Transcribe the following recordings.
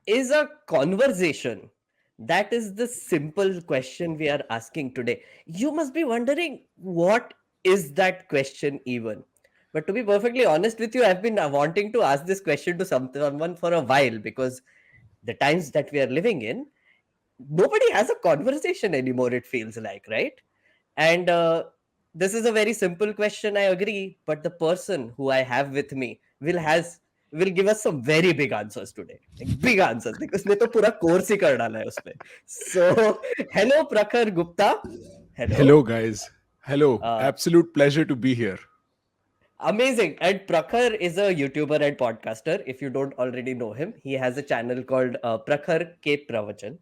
is a conversation? That is the simple question we are asking today. You must be wondering, what is that question even? But to be perfectly honest with you, I've been wanting to ask this question to someone for a while, because the times that we are living in, nobody has a conversation anymore, it feels like, right? And this is a very simple question, I agree, but the person who I have with me will give us some very big answers today, like big answers, because उसने तो पूरा course ही कर डाला है उसपे. So hello Prakhar Gupta. Hello. Hello, guys. Hello. uh, Absolute pleasure to be here. Amazing. And Prakhar is a YouTuber and podcaster. If you don't already know him, he has a channel called Prakhar K Pravachan.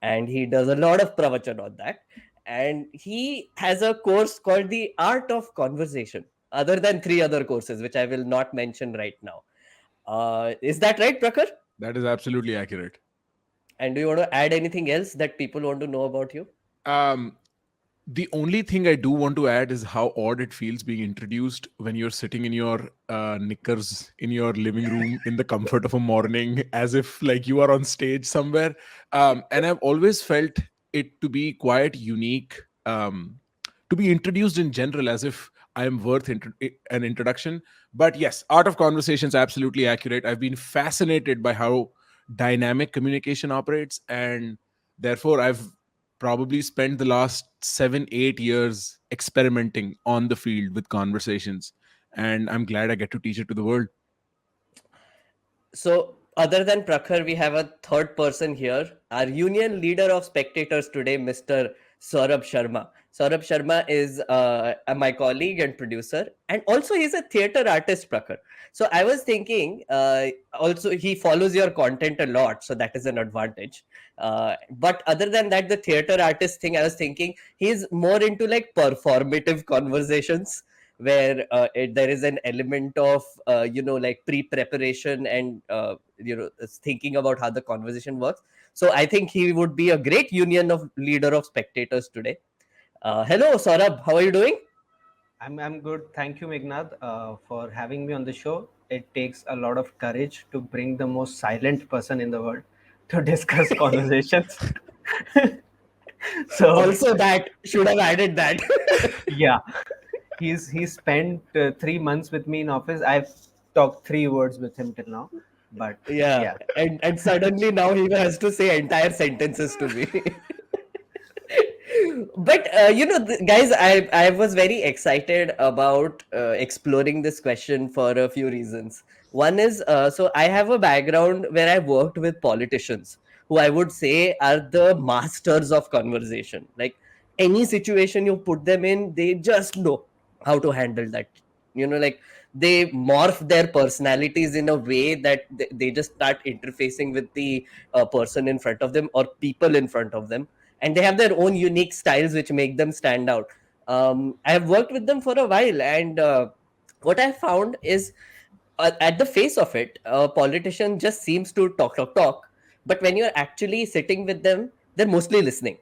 And he does a lot of Pravachan on that. And he has a course called The Art of Conversation, other than three other courses, which I will not mention right now. Is that right, Prakhar? That is absolutely accurate. And do you want to add anything else that people want to know about you? Um, the only thing I do want to add is how odd it feels being introduced when you're sitting in your knickers in your living room in the comfort of a morning, as if like you are on stage somewhere. And I've always felt it to be quite unique, to be introduced in general, as if I am worth an introduction. But yes, art of conversations absolutely accurate. I've been fascinated by how dynamic communication operates, and therefore I've probably spent the last 7 8 years experimenting on the field with conversations, and I'm glad I get to teach it to the world. So, other than Prakhar, we have a third person here, our union leader of spectators today, Mr. Saurabh Sharma. Saurabh Sharma is my colleague and producer, and also he's a theater artist, Prakhar. So, I was thinking, also, he follows your content a lot, so that is an advantage. But other than that, the theater artist thing, I was thinking he's more into like performative conversations, where there is an element of like pre-preparation and thinking about how the conversation works. So I think he would be a great union of leader of spectators today. Hello Saurabh, how are you doing? I'm good. Thank you, Meghnad, for having me on the show. It takes a lot of courage to bring the most silent person in the world to discuss conversations. So Also, that should have added that. yeah, he's spent 3 months with me in office. I've talked 3 words with him till now, but Yeah, yeah. and suddenly now he has to say entire sentences to me. But guys, I was very excited about exploring this question for a few reasons. One is, so I have a background where I worked with politicians who I would say are the masters of conversation. Like any situation you put them in, they just know how to handle that. Like they morph their personalities in a way that they just start interfacing with the person in front of them or people in front of them, and they have their own unique styles which make them stand out. I have worked with them for a while, and what I found is, at the face of it, a politician just seems to talk, but when you're actually sitting with them, they're mostly listening.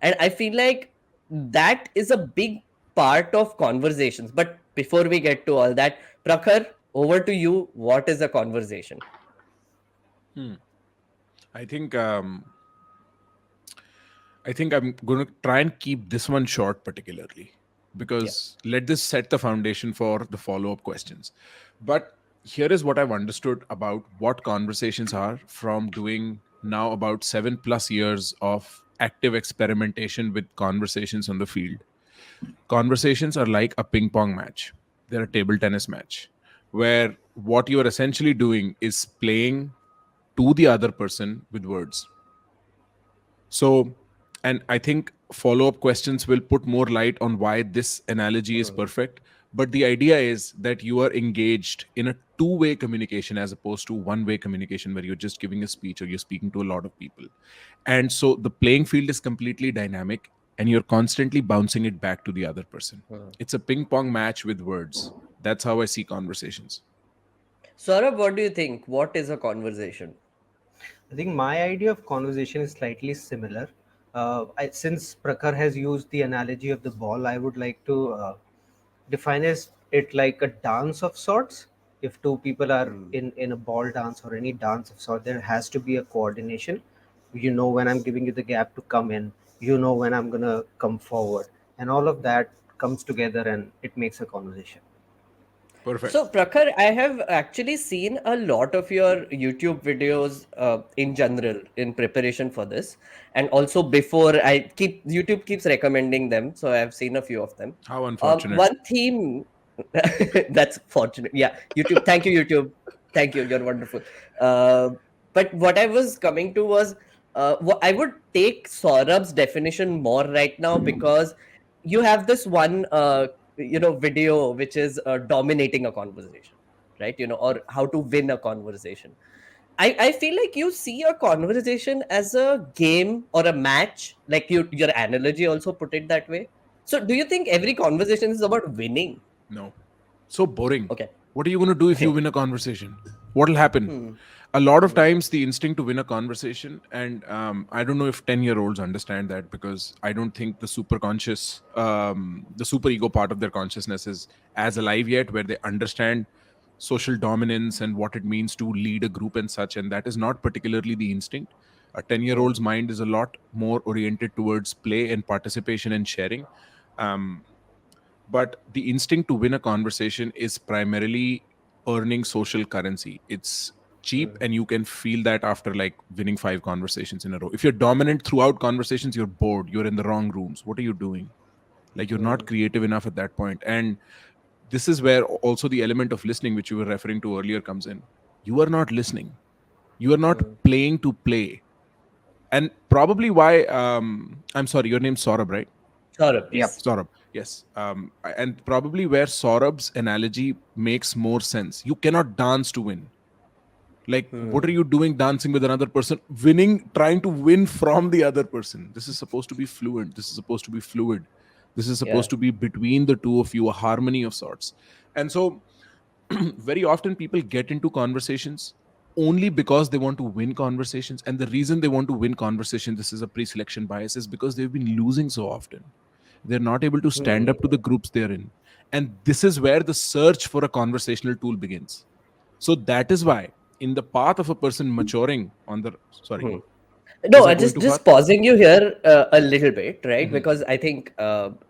And I feel like that is a big part of conversations. But before we get to all that, Prakhar, over to you. What is a conversation? Hmm. I think I think I'm going to try and keep this one short, particularly Yeah. because let this set the foundation for the follow-up questions. But here is what I've understood about what conversations are from doing now about 7+ years of active experimentation with conversations on the field. Conversations are like a ping pong match. They're a table tennis match where what you are essentially doing is playing to the other person with words. So, and I think follow up questions will put more light on why this analogy is perfect. But the idea is that you are engaged in a two-way communication as opposed to one-way communication where you're just giving a speech or you're speaking to a lot of people. And so the playing field is completely dynamic and you're constantly bouncing it back to the other person. Hmm. It's a ping pong match with words. That's how I see conversations. Saurabh, what do you think? What is a conversation? I think my idea of conversation is slightly similar. Since Prakhar has used the analogy of the ball, I would like to define it like a dance of sorts. If two people are Hmm. in a ball dance or any dance of sort, there has to be a coordination. You know when I'm giving you the gap to come in, you know when I'm gonna come forward, and all of that comes together and it makes a conversation. Perfect. So, Prakhar, I have actually seen a lot of your YouTube videos in general in preparation for this, and also before YouTube keeps recommending them, so I've seen a few of them. How unfortunate. One theme that's fortunate, yeah. YouTube, thank you, YouTube, thank you, you're wonderful. Uh, but what I was coming to was, I would take Saurabh's definition more right now because you have this one video which is dominating a conversation, right? Or how to win a conversation. I feel like you see a conversation as a game or a match, like your analogy also put it that way. So do you think every conversation is about winning? No. So boring. Okay. What are you going to do if you win a conversation? What'll happen? Hmm. A lot of Hmm. times, the instinct to win a conversation, and I don't know if 10-year-olds understand that, because I don't think the super conscious, the super ego part of their consciousness is as alive yet, where they understand social dominance and what it means to lead a group and such. And that is not particularly the instinct. A 10-year-old's Hmm. mind is a lot more oriented towards play and participation and sharing. Um, but the instinct to win a conversation is primarily earning social currency. It's cheap, Hmm. and you can feel that after like winning 5 conversations in a row. If you're dominant throughout conversations, you're bored, you're in the wrong rooms. What are you doing? Like, you're not Hmm. creative enough at that point. And this is where also the element of listening, which you were referring to earlier, comes in. You are not listening, you are not Hmm. playing to play. And probably why, I'm sorry, your name's Saurabh, right? Saurabh, Yep. yes. Saurabh, yes. And probably where Saurabh's analogy makes more sense. You cannot dance to win. Like, what are Hmm. you doing dancing with another person? Winning, trying to win from the other person. This is supposed to be fluent. This is supposed to be fluid. This is Yeah. supposed to be between the two of you, a harmony of sorts. And so, very often people get into conversations only because they want to win conversations. And the reason they want to win conversation, this is a pre-selection bias, is because they've been losing so often. They're not able to stand Hmm. up to the groups they're in. And this is where the search for a conversational tool begins. So that is why, in the path of a person maturing on the, sorry, Hmm. was No, I I going just too far? just pausing you here a little bit, right? Mhm. Because I think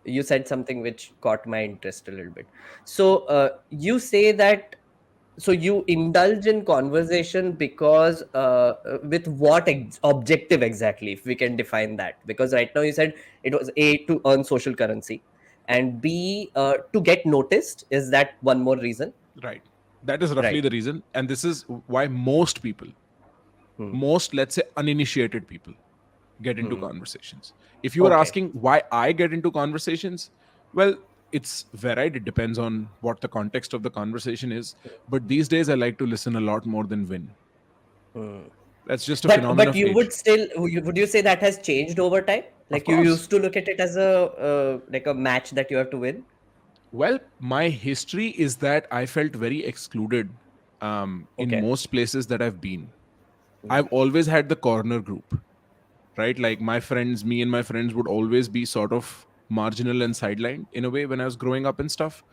you said something which caught my interest a little bit. So you say that, so you indulge in conversation because with what objective exactly, if we can define that? Because right now you said it was A, to earn social currency, and B, to get noticed. Is that one more reason? Right. That is roughly Right. the reason. And this is why most people, Hmm. most, let's say, uninitiated people get into Hmm. conversations. If you are Okay. asking why I get into conversations, well, it's varied. It depends on what the context of the conversation is. But these days, I like to listen a lot more than win. Hmm. That's just a phenomenon But of you would age. still, would you say that has changed over time? Of Like you course. used to look at it as a like a match that you have to win. Well, my history is that I felt very excluded in Okay. most places that I've been. Hmm. I've always had the corner group, right? Like, my friends, me and my friends would always be sort of marginal and sidelined in a way when I was growing up and stuff.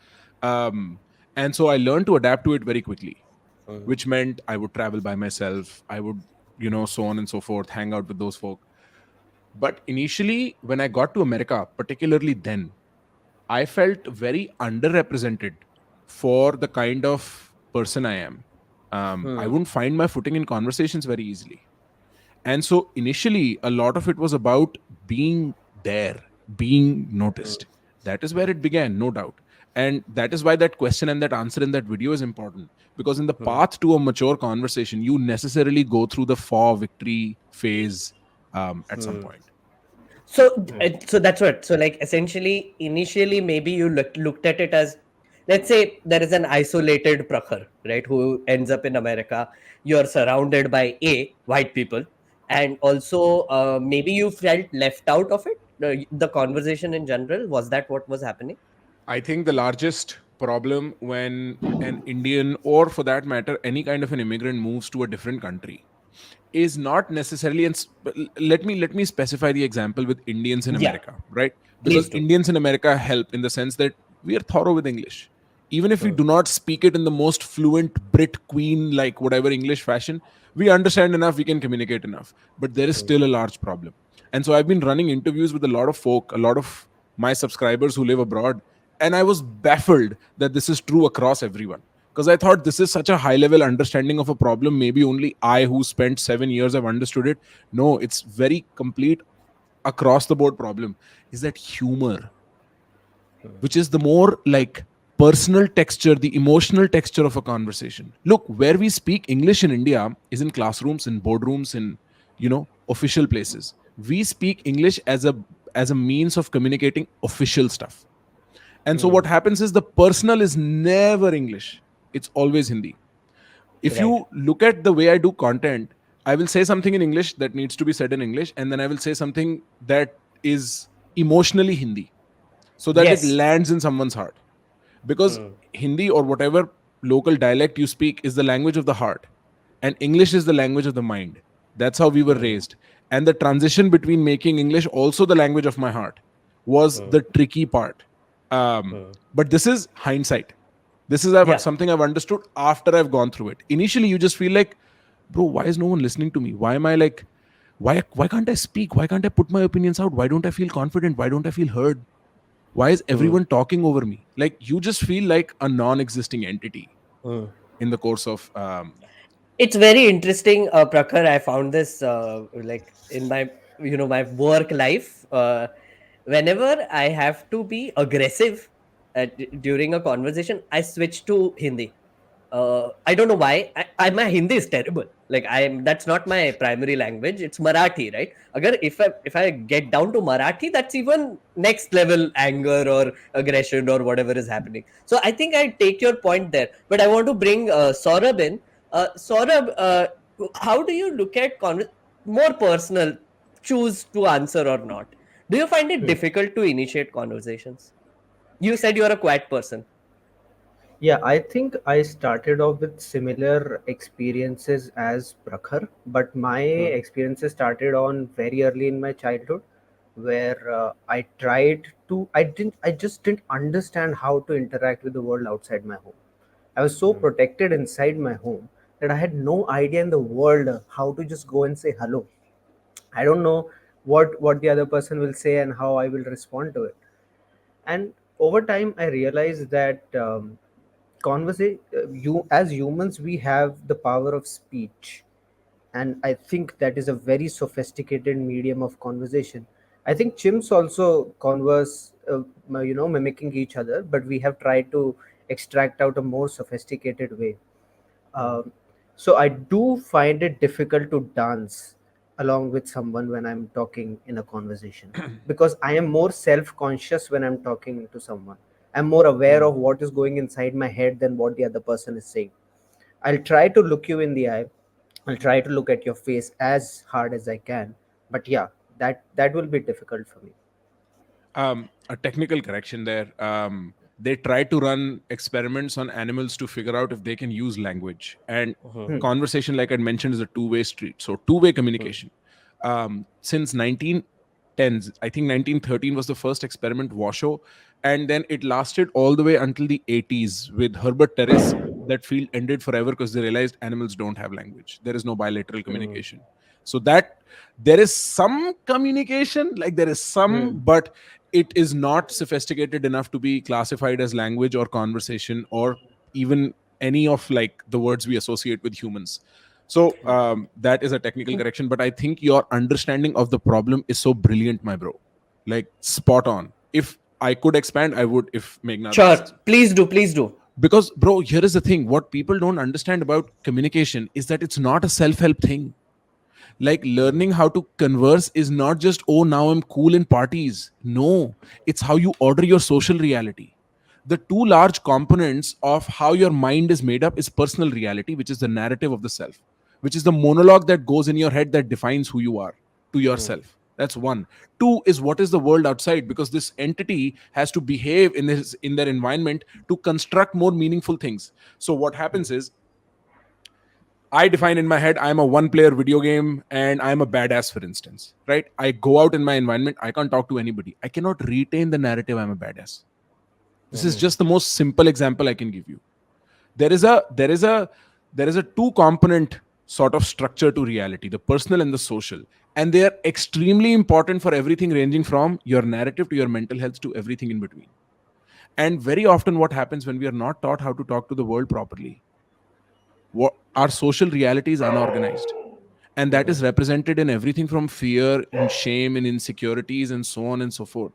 Um, and so I learned to adapt to it very quickly, Hmm. which meant I would travel by myself. I would, so on and so forth, hang out with those folk. But initially, when I got to America, particularly then, I felt very underrepresented for the kind of person I am. I Hmm. wouldn't find my footing in conversations very easily. And so initially, a lot of it was about being there, being Hmm. noticed. That is where it began, no doubt. And that is why that question and that answer in that video is important. Because in the Hmm. path to a mature conversation, you necessarily go through the for victory phase at some Hmm. point. So, Hmm. so that's what. So, like, essentially, initially, maybe you looked at it as, let's say, there is an isolated Prakhar, right, who ends up in America. You're surrounded by white people, and also maybe you felt left out of it. The conversation in general, was that what was happening? I think the largest problem when an Indian, or for that matter, any kind of an immigrant, moves to a different country is not necessarily, and let me specify the example with Indians in Yeah, America, right? Because please do. Indians in America help in the sense that we are thorough with English. Even if we Hmm. do not speak it in the most fluent Brit Queen, like whatever English fashion, we understand enough, we can communicate enough. But there is Hmm. still a large problem. And so I've been running interviews with a lot of folk, a lot of my subscribers who live abroad. And I was baffled that this is true across everyone. Because I thought this is such a high level understanding of a problem. Maybe only I, who spent 7 years, have understood it. No, it's very complete across the board problem. Is that humor, which is the more like personal texture, the emotional texture of a conversation. Look, where we speak English in India is in classrooms, in boardrooms, in official places. We speak English as a means of communicating official stuff. And so Hmm. what happens is the personal is never English. It's always Hindi. If Right. you look at the way I do content, I will say something in English that needs to be said in English, and then I will say something that is emotionally Hindi so that it Yes. lands in someone's heart. Because Hmm. Hindi or whatever local dialect you speak is the language of the heart, and English is the language of the mind. That's how we were Hmm. raised. And the transition between making English also the language of my heart was Hmm. the tricky part. Hmm. But this is hindsight. This is Yeah. something I've understood after I've gone through it. Initially, you just feel like, bro, why is no one listening to me? Why am I like, why can't I speak? Why can't I put my opinions out? Why don't I feel confident? Why don't I feel heard? Why is Hmm. everyone talking over me? Like you just feel like a non-existing entity Hmm. in the course of It's very interesting, Prakhar. I found this like in my my work life. Whenever I have to be aggressive during a conversation, I switch to Hindi. I don't know why. My Hindi is terrible. Like I'm that's not my primary language. It's Marathi, right? Agar if I get down to Marathi, that's even next level anger or aggression or whatever is happening. So I think I take your point there, but I want to bring Saurabh in. Saurabh, how do you look at more personal? Choose to answer or not. Do you find it Hmm. difficult to initiate conversations? You said you're a quiet person. Yeah, I think I started off with similar experiences as Prakhar, but my Hmm. experiences started on very early in my childhood, where I just didn't understand how to interact with the world outside my home. I was so Hmm. protected inside my home that I had no idea in the world how to just go and say hello. I don't know what the other person will say and how I will respond to it. And over time, I realized that you as humans, we have the power of speech, and I think that is a very sophisticated medium of conversation. I think chimps also converse, mimicking each other, but we have tried to extract out a more sophisticated way. Hmm. um, so I do find it difficult to dance along with someone when I'm talking in a conversation, because I am more self-conscious when I'm talking to someone. I'm more aware Hmm. of what is going inside my head than what the other person is saying. I'll try to look you in the eye. I'll try to look at your face as hard as I can. But yeah, that will be difficult for me. a technical correction there. They try to run experiments on animals to figure out if they can use language. And Hmm. Hmm. conversation, like I mentioned, is a two-way street. So two-way Hmm. communication. Since 1910s, I think 1913 was the first experiment, Washoe, and then it lasted all the way until the 80s with Herbert Terrace. That field ended forever because they realized animals don't have language. There is no bilateral Hmm. communication. So that there is some communication, like there is Hmm. some, but it is not sophisticated enough to be classified as language or conversation or even any of like the words we associate with humans. So that is a technical correction, but I think your understanding of the problem is so brilliant, my bro. Like spot on. If I could expand, I would, if Meghnad Sure. asks. Please do. Please do. Because bro, here is the thing, what people don't understand about communication is that it's not a self-help thing. Like Hmm. learning how to converse is not just, oh, now I'm cool in parties. No, it's how you order your social reality. The two large components of how your mind is made up is personal reality, which is the narrative of the self, which is the monologue that goes in your head that defines who you are to Hmm. yourself. That's one. Two is what is the world outside, because this entity has to behave in their environment to construct more meaningful things. So what happens is, I define in my head I'm a one player video game and I'm a badass, for instance, right? I go out in my environment, I can't talk to anybody. I cannot retain the narrative I'm a badass. This is just the most simple example I can give you. There is a two component sort of structure to reality, the personal and the social, and they are extremely important for everything ranging from your narrative to your mental health to everything in between. And very often what happens when we are not taught how to talk to the world properly, what our social reality is unorganized, and that is represented in everything from fear and shame and insecurities and so on and so forth.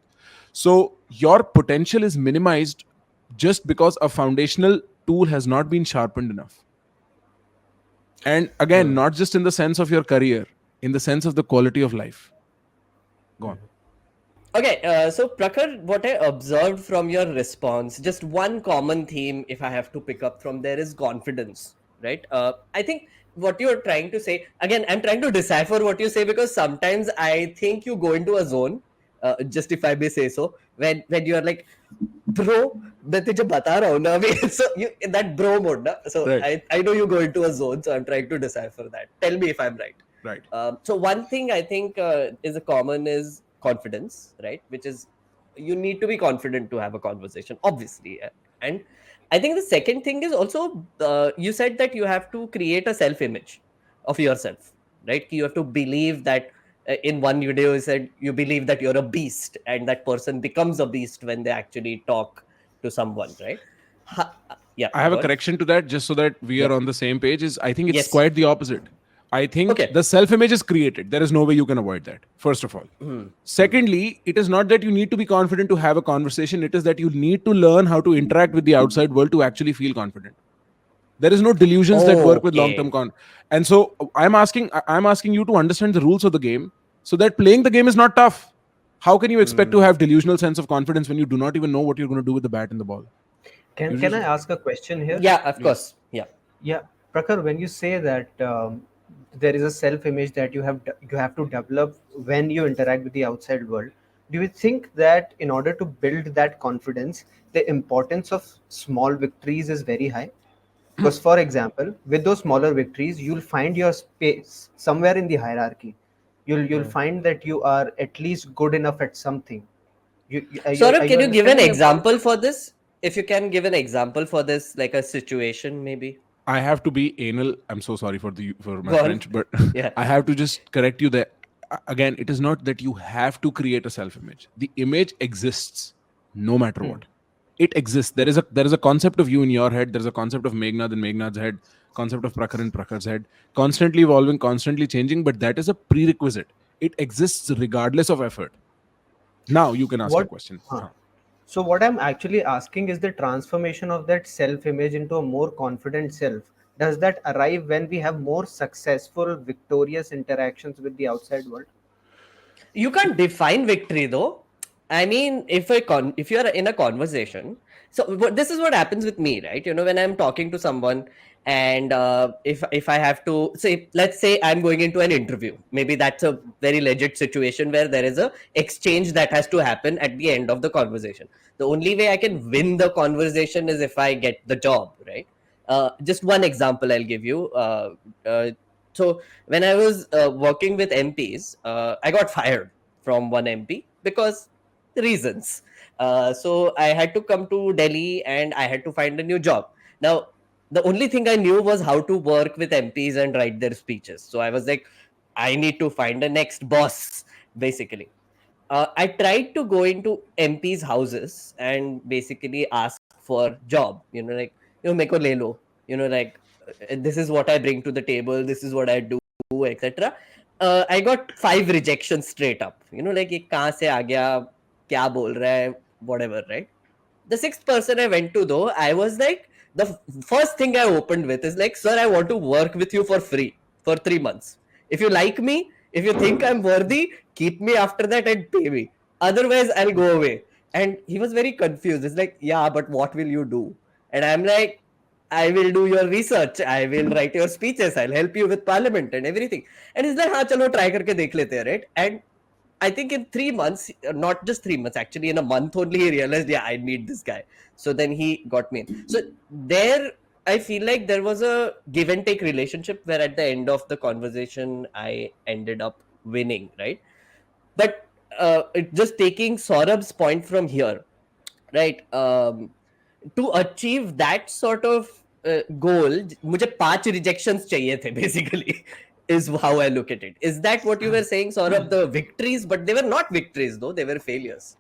So your potential is minimized just because a foundational tool has not been sharpened enough. And again, not just in the sense of your career, in the sense of the quality of life. Go on. Okay, so Prakhar, what I observed from your response, just one common theme, if I have to pick up from there, is confidence, right? I think what you're trying to say, again, I'm trying to decipher what you say because sometimes I think you go into a zone, just if I may say so, when you're like, bro, मैं तुझे बता रहा हूँ ना अभी so you in that bro mode ना so Right. I know you go into a zone so I'm trying to decipher that. Tell me if I'm right. Right. So one thing I think is a common is confidence, right? Which is you need to be confident to have a conversation, obviously. And I think the second thing is also you said that you have to create a self-image of yourself, right? You have to believe that in one video you said you believe that you're a beast and that person becomes a beast when they actually talk to someone, right? Yeah, I have a go on. correction to that just so that we are Yeah. on the same page. Is I think it's Yes. quite the opposite. I think Okay. the self image is created. There is no way you can avoid that, first of all. Hmm. Secondly, it is not that you need to be confident to have a conversation. It is that you need to learn how to interact with the outside world to actually feel confident. There is no delusions that work with long term Okay. con. And so I'm asking you to understand the rules of the game so that playing the game is not tough. How can you expect to Hmm. have delusional sense of confidence when you do not even know what you're going to do with the bat and the ball? You Can I just ask a question here? Yeah, of please. course. Yeah. Yeah, Prakhar, when you say that there is a self-image that you have to develop when you interact with the outside world, do you think that in order to build that confidence, the importance of small victories is very high? Because, for example, with those smaller victories, you'll find your space somewhere in the hierarchy. You'll Hmm. find that you are at least good enough at something. Are Saurabh, you can you give an understanding my point? example for this? If you can give an example for this, like a situation, maybe. I have to be anal. I'm so sorry for my Go on. French, but Yeah. I have to just correct you that again, it is not that you have to create a self-image. The image exists no matter Hmm. what. It exists. There is a concept of you in your head. There's a concept of Meghnad in Meghnad's head. Concept of Prakhar in Prakhar's head. Constantly evolving, constantly changing. But that is a prerequisite. It exists regardless of effort. Now you can ask your What? question. Huh. Huh. So what I'm actually asking is the transformation of that self-image into a more confident self. Does that arrive when we have more successful, victorious interactions with the outside world? You can't define victory though. I mean, if you are in a conversation, so this is what happens with me, right? When I'm talking to someone, and if I have to say, let's say I'm going into an interview, maybe that's a very legit situation where there is a exchange that has to happen at the end of the conversation. The only way I can win the conversation is if I get the job, right? Just one example I'll give you. So when I was working with MPs, I got fired from one MP because reasons. So I had to come to Delhi and I had to find a new job. Now, the only thing I knew was how to work with MPs and write their speeches. So I was like, I need to find a next boss, basically. I tried to go into MPs' houses and basically ask for job. Like meko le lo. Like this is what I bring to the table. This is what I do, etc. I got 5 rejections straight up. Like ये कहाँ से आ गया, क्या बोल रहा है, whatever, right? The sixth person I went to, though, I was like, the first thing I opened with is like, sir, I want to work with you for free for 3 months. If you like me, if you think I'm worthy, keep me after that and pay me. Otherwise, I'll go away. And he was very confused. It's like, yeah, but what will you do? And I'm like, I will do your research. I will write your speeches. I'll help you with parliament and everything. And he's like, हाँ चलो try करके देख लेते हैं, right? And I think in 3 months, not just 3 months, actually in a month only, he realized, yeah, I need this guy. So then he got me in. So there, I feel like there was a give and take relationship where at the end of the conversation, I ended up winning, right? But just taking Saurabh's point from here, right? To achieve that sort of goal, मुझे 5 rejections चाहिए थे basically. Is how I look at it. Is that what you were saying, Saurabh? The victories, but they were not victories though; they were failures.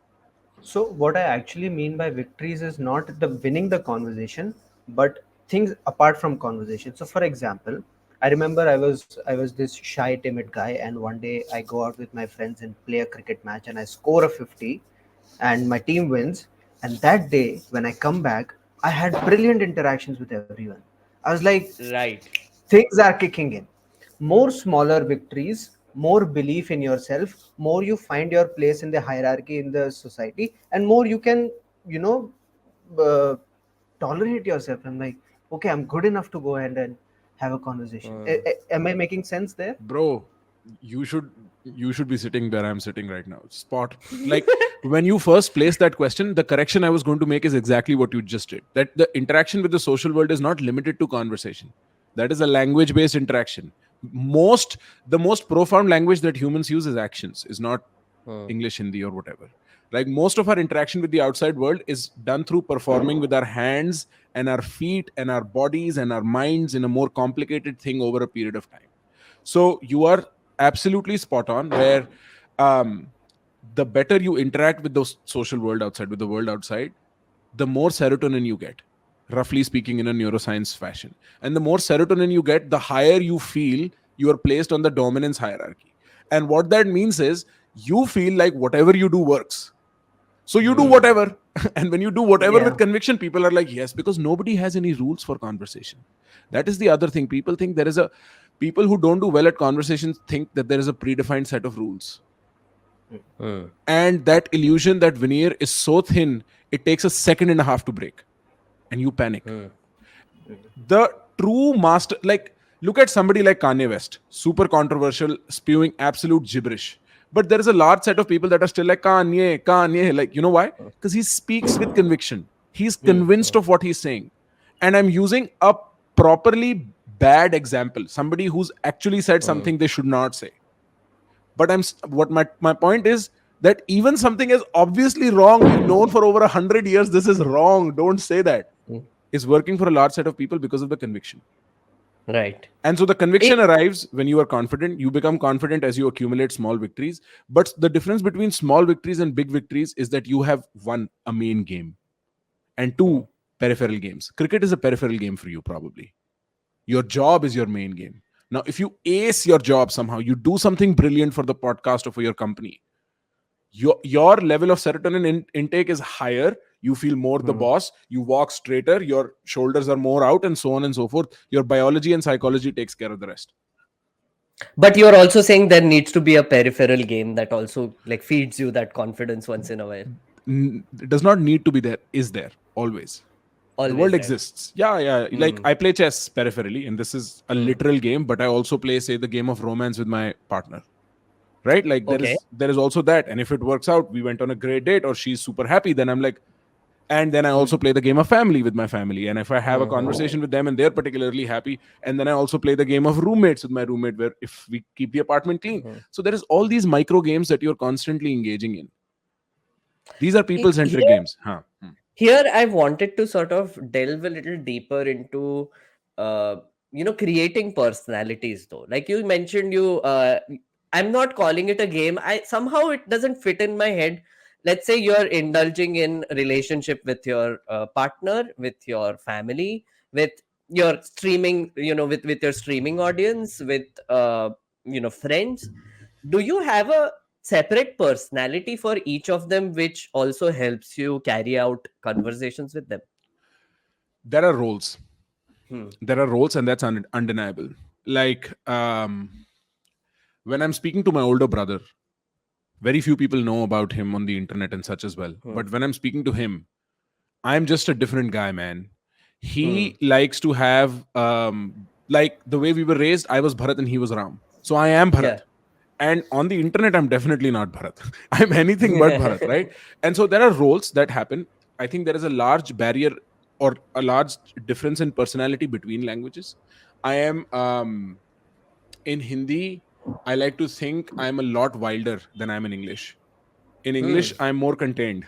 So what I actually mean by victories is not the winning the conversation, but things apart from conversation. So for example, I remember I was this shy, timid guy, and one day I go out with my friends and play a cricket match, and I score a 50, and my team wins. And that day, when I come back, I had brilliant interactions with everyone. I was like, Right. things are kicking in. More smaller victories, more belief in yourself, more you find your place in the hierarchy in the society, and more you can, you know, uh, tolerate yourself. I'm like, okay, I'm good enough to go ahead and have a conversation. Am I making sense there? Bro, you should you should be sitting where I'm sitting right now. Spot. Like when you first placed that question, the correction I was going to make is exactly what you just did. That the interaction with the social world is not limited to conversation. That is a language based interaction. Most The most profound language that humans use is actions, is not English, Hindi, or whatever. Like most of our interaction with the outside world is done through performing with our hands and our feet and our bodies and our minds in a more complicated thing over a period of time. So you are absolutely spot on where um, the better you interact with the social world outside, with the world outside, the more serotonin you get, roughly speaking, in a neuroscience fashion. And the more serotonin you get, the higher you feel you are placed on the dominance hierarchy. And what that means is you feel like whatever you do works. So you do whatever. And when you do whatever with Yeah. conviction, people are like, yes, because nobody has any rules for conversation. That is the other thing. People think there is a people who don't do well at conversations think that there is a predefined set of rules. And that illusion, that veneer is so thin, it takes a second and a half to break. And you panic. The true master, like, look at somebody like Kanye West, super controversial, spewing absolute gibberish. But there is a large set of people that are still like, Kanye, Kanye. Like, you know why? Because he speaks with conviction. He's convinced of what he's saying. And I'm using a properly bad example, somebody who's actually said something they should not say. But what my point is that even something is obviously wrong, we've known for over 100 years this is wrong, don't say that, is working for a large set of people because of the conviction. Right. And so the conviction It, arrives when you are confident. You become confident as you accumulate small victories. But the difference between small victories and big victories is that you have one, a main game, and two, peripheral games. Cricket is a peripheral game for you, probably. Your job is your main game. Now, if you ace your job somehow, you do something brilliant for the podcast or for your company, your level of serotonin intake is higher. You feel more the boss, you walk straighter, your shoulders are more out, and so on and so forth. Your biology and psychology takes care of the rest. but you're also saying there needs to be a peripheral game that also like feeds you that confidence once in a while. It does not need to be there, is there always. The world Always there. exists. Yeah. Like I play chess peripherally, and this is a literal game, but I also play, say, the game of romance with my partner. Right? Like Okay. there is also that. And if it works out, we went on a great date, or she's super happy, then I'm like, and then I also play the game of family with my family. And if I have a conversation with them and they're particularly happy, and then I also play the game of roommates with my roommate, where if we keep the apartment clean. So there is all these micro games that you're constantly engaging in. These are people centric Here, games. Huh. here I wanted to sort of delve a little deeper into uh, creating personalities though. Like you mentioned, I'm not calling it a game. I somehow it doesn't fit in my head. Let's say you're indulging in relationship with your partner, with your family, with your streaming, with your streaming audience, with friends. Do you have a separate personality for each of them, which also helps you carry out conversations with them? There are roles. Hmm. There are roles, and that's undeniable. Like when I'm speaking to my older brother, very few people know about him on the internet and such as well. Hmm. But when I'm speaking to him, I'm just a different guy, man. Hmm. He likes to have like the way we were raised, I was Bharat and he was Ram. So I am Yeah. Bharat. And on the internet, I'm definitely not Bharat. I'm anything but Bharat, right? And so there are roles that happen. I think there is a large barrier or a large difference in personality between languages. I am in Hindi, I like to think I'm a lot wilder than I'm in English. In Hmm. English, I'm more contained.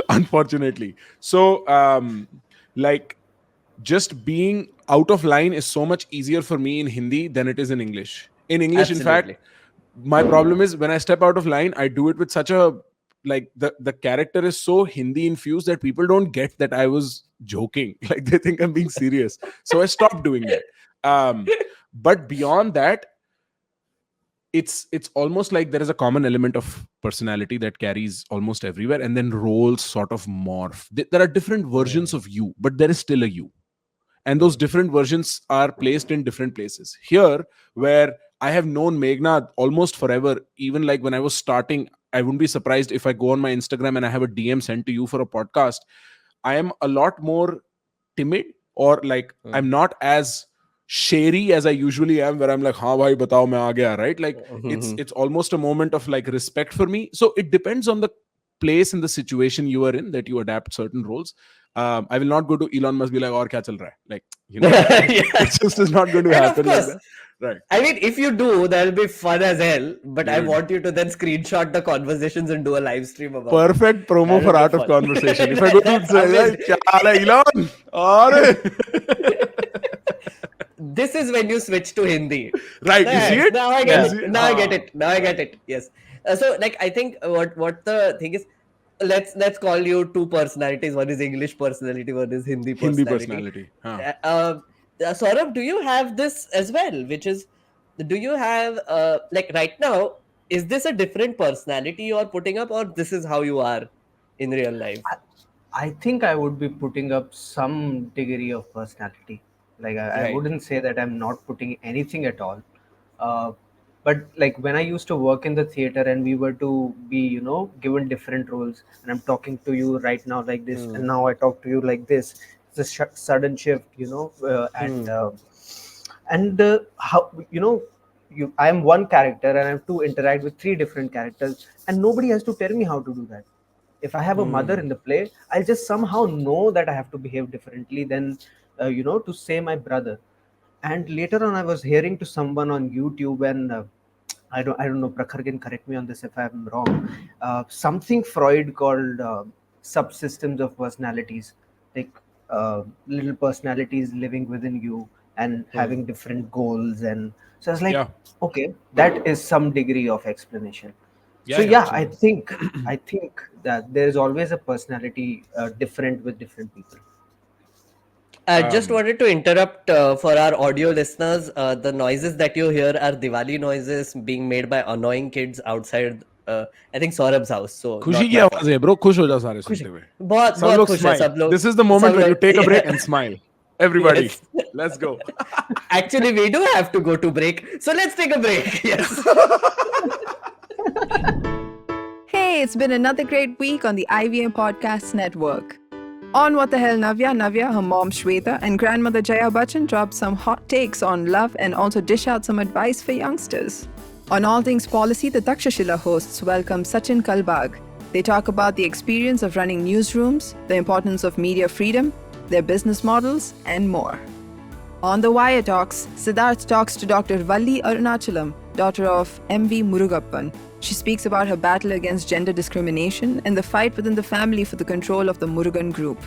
unfortunately. So, like, just being out of line is so much easier for me in Hindi than it is in English. In English, in fact, Absolutely. my problem is when I step out of line, I do it with such a, like, the character is so Hindi infused that people don't get that I was joking. Like, they think I'm being serious. So I stopped doing that. But beyond that, it's almost like there is a common element of personality that carries almost everywhere, and then roles sort of morph. There are different versions Hmm. of you, but there is still a you, and those Hmm. different versions are placed in different places. Here, where I have known Meghnad almost forever, even like when I was starting, I wouldn't be surprised if I go on my Instagram and I have a DM sent to you for a podcast. I am a lot more timid, or like Hmm. I'm not as shady as I usually am, where I'm like, "Ha bhai, batao, main aa gaya," right? Like, it's Hmm. it's almost a moment of like respect for me. So it depends on the place and the situation you are in that you adapt certain roles. I will not go to Elon Musk be like, "Aur kya chal raha hai?" Like, Yeah. it just is not going to And of happen like course, that, right? I mean, if you do, that'll be fun as hell. But I Dude, want you to then screenshot the conversations and do a live stream about it. perfect promo That for would be Art of fun. Conversation. If I go to That's say, "Hey, amazing. kya haal hai, Elon?" Aare. This is when you switch to Hindi. Right, you see Yes, it? now I get You Yeah. it. see it? Now I get Ah, it. Now I get right. it. Yes. So, like, I think what the thing is, let's call you two personalities. One is English personality. One is Hindi Hindi personality. personality. Huh. Saurabh, do you have this as well? Which is, do you have like right now? Is this a different personality you are putting up, or this is how you are in real life? I, I think I would be putting up some degree of personality. Like I Right. wouldn't say that I'm not putting anything at all. Uh, but like when I used to work in the theater and we were to be, given different roles, and I'm talking to you right now like this, Hmm. and now I talk to you like this. It's a sudden shift, Hmm. and how I am one character and I have to interact with three different characters, and nobody has to tell me how to do that. If I have a mother Hmm. in the play, I'll just somehow know that I have to behave differently than to say my brother. And later on I was hearing to someone on YouTube, and I don't know, Prakhar can correct me on this if I'm wrong. Something Freud called subsystems of personalities, like little personalities living within you and Hmm. having different goals. And so I was like, Yeah. okay, that is some degree of explanation. Yeah, So yeah, yeah, I absolutely. think I think that there is always a personality different with different people. I just um, wanted to interrupt for our audio listeners. The noises that you hear are Diwali noises being made by annoying kids outside. I think Saurabh's house, so खुशी not की my fault. आवाज है bro, खुश हो जाओ सारे खुश सुनते हुए. बहुत सब बहुत लोग खुश है smile. सब लोग This is the सब moment when you लोग take a break yeah. and smile. Everybody, Yes. let's go. Actually, we do have to go to break, so let's take a break. Yes. Hey, it's been another great week on the IVM Podcast Network. On What the Hell Navya, her mom Shweta, and grandmother Jaya Bachchan dropped some hot takes on love and also dish out some advice for youngsters. On All Things Policy, the Takshashila hosts welcome Sachin Kalbag. They talk about the experience of running newsrooms, the importance of media freedom, their business models, and more. On The Wire Talks, Siddharth talks to Dr. Valli Arunachalam, daughter of M.V. Murugappan. She speaks about her battle against gender discrimination and the fight within the family for the control of the Murugan group.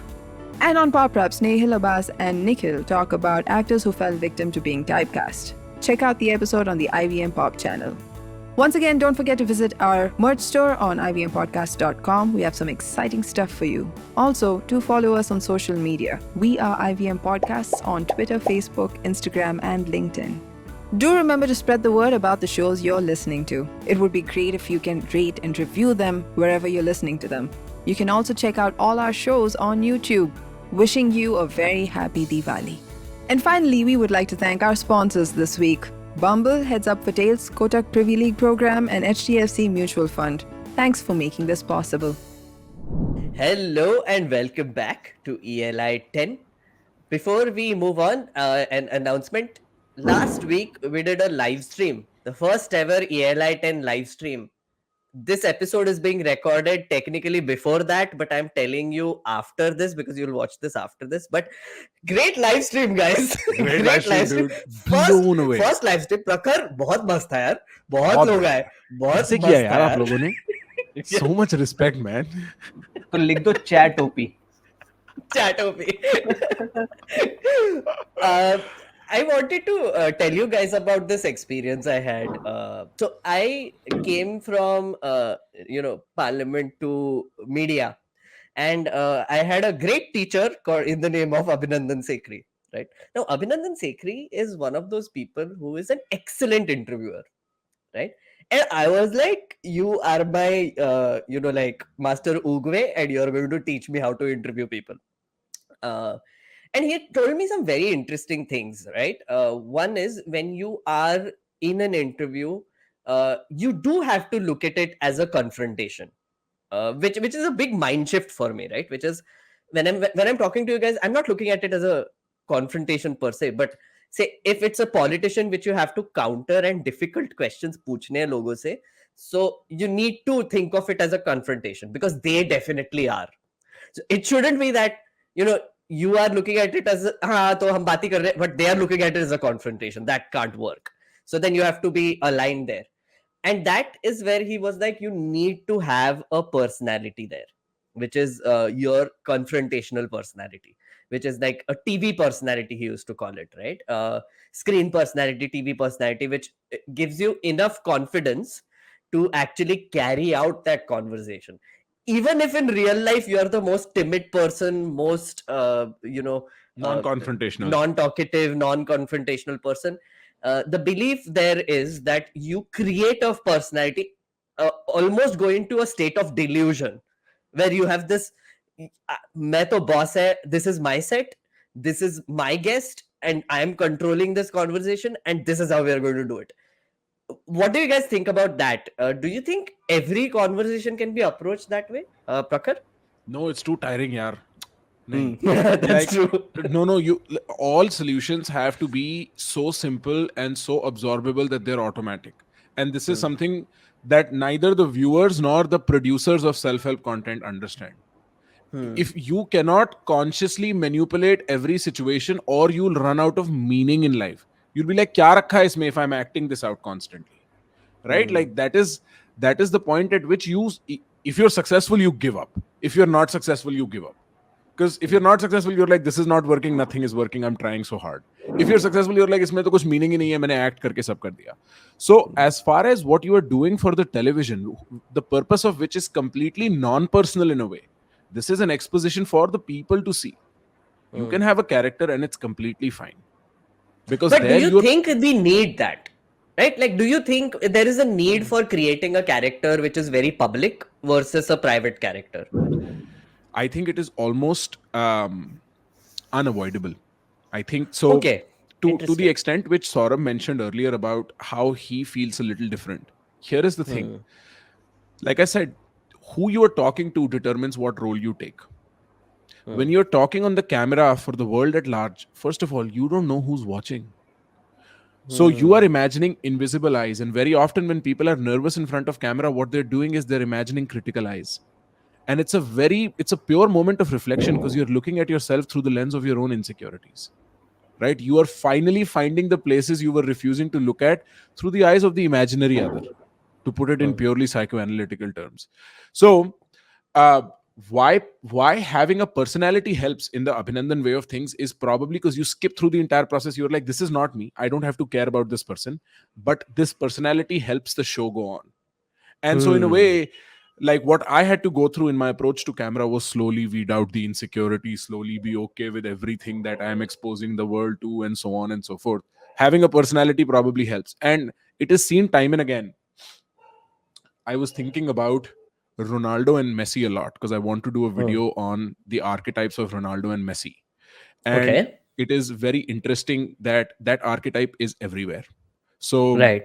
And on Pop Raps, Nehil Abbas and Nikhil talk about actors who fell victim to being typecast. Check out the episode on the IVM Pop channel. Once again, don't forget to visit our merch store on ivmpodcast.com. We have some exciting stuff for you. Also, do follow us on social media. We are IVM Podcasts on Twitter, Facebook, Instagram, and LinkedIn. Do remember to spread the word about the shows you're listening to. It would be great if you can rate and review them wherever you're listening to them. You can also check out all our shows on YouTube. Wishing you a very happy Diwali. And finally, we would like to thank our sponsors this week. Bumble, Heads Up for Tails, Kotak Privy League Program, and HDFC Mutual Fund. Thanks for making this possible. Hello and welcome back to ELI10. Before we move on, an announcement. Last week we did a live stream, the first ever ELI10 live stream. This episode is being recorded technically before that, but I'm telling you after this because you'll watch this after this. But great live stream, guys. Great live Great live stream, stream. dude. First Blown away. First live stream प्रखर बहुत मस्त था यार. बहुत बहुत लोग आए. बढ़िया. बहुत कैसे किया मस्त था यार आप यार. लोगों ने? So Yes. much respect, man. तो लिख दो chat OP. Chat OP. I wanted to tell you guys about this experience I had. So I came from parliament to media, and I had a great teacher called in the name of Abhinandan Sekhri. Right now, Abhinandan Sekhri is one of those people who is an excellent interviewer. Right, and I was like, "You are my, like Master Ugwe, and you're going to teach me how to interview people." Uh, and he told me some very interesting things, right? One is, when you are in an interview, you do have to look at it as a confrontation, which is a big mind shift for me, right? Which is, when I'm talking to you guys, I'm not looking at it as a confrontation per se, but say if it's a politician which you have to counter and difficult questions पूछने हैं लोगों से, so you need to think of it as a confrontation, because they definitely are. So it shouldn't be that, you know, you are looking at it as हाँ तो हम बात ही कर रहे हैं, but they are looking at it as a confrontation. That can't work. So then you have to be aligned there. And that is where he was like, you need to have a personality there, which is your confrontational personality, which is like a TV personality, he used to call it, right? Screen personality, TV personality, which gives you enough confidence to actually carry out that conversation, even if in real life you are the most timid person, most Non-confrontational. non-talkative, non-confrontational person. The belief there is that you create a personality, almost going to a state of delusion, where you have this, मैं तो boss है, this is my set, this is my guest, and I am controlling this conversation, and this is how we are going to do it. What do you guys think about that? Do you think every conversation can be approached that way, Prakhar? No, it's too tiring, yaar. Hmm. Nahin. That's true. No, all solutions have to be so simple and so absorbable that they're automatic. And this is something that neither the viewers nor the producers of self-help content understand. If you cannot consciously manipulate every situation, or you'll run out of meaning in life. You'll be like, kya rakha hai isme if I'm acting this out constantly? Right? Like that is the point at which if you're successful, you give up. If you're not successful, you give up. Because if you're not successful, you're like, this is not working, nothing is working, I'm trying so hard. If you're successful, you're like, isme to kuch meaning hi nahi hai, maine act karke sab kar diya. So as far as what you are doing for the television, the purpose of which is completely non-personal in a way, this is an exposition for the people to see. You can have a character and it's completely fine. Because But do there you think we need that? Right? Like, do you think there is a need for creating a character which is very public versus a private character? I think it is almost unavoidable. I think so. Okay. To the Interesting. extent which Saurabh mentioned earlier about how he feels a little different. Here is the thing. Like I said, who you are talking to determines what role you take. When you're talking on the camera for the world at large, first of all, you don't know who's watching. So you are imagining invisible eyes. And very often when people are nervous in front of camera, what they're doing is they're imagining critical eyes. And it's a pure moment of reflection, because you're looking at yourself through the lens of your own insecurities. Right? You are finally finding the places you were refusing to look at through the eyes of the imaginary other, to put it in purely psychoanalytical terms. So why having a personality helps in the Abhinandan way of things is probably because you skip through the entire process. You're like, this is not me, I don't have to care about this person, but this personality helps the show go on. And so in a way, like what I had to go through in my approach to camera was slowly weed out the insecurity, slowly be okay with everything that I am exposing the world to, and so on and so forth. Having a personality probably helps, and it is seen time and again. I was thinking about Ronaldo and Messi a lot, because I want to do a video on the archetypes of Ronaldo and Messi. And Okay. it is very interesting that that archetype is everywhere. So Right.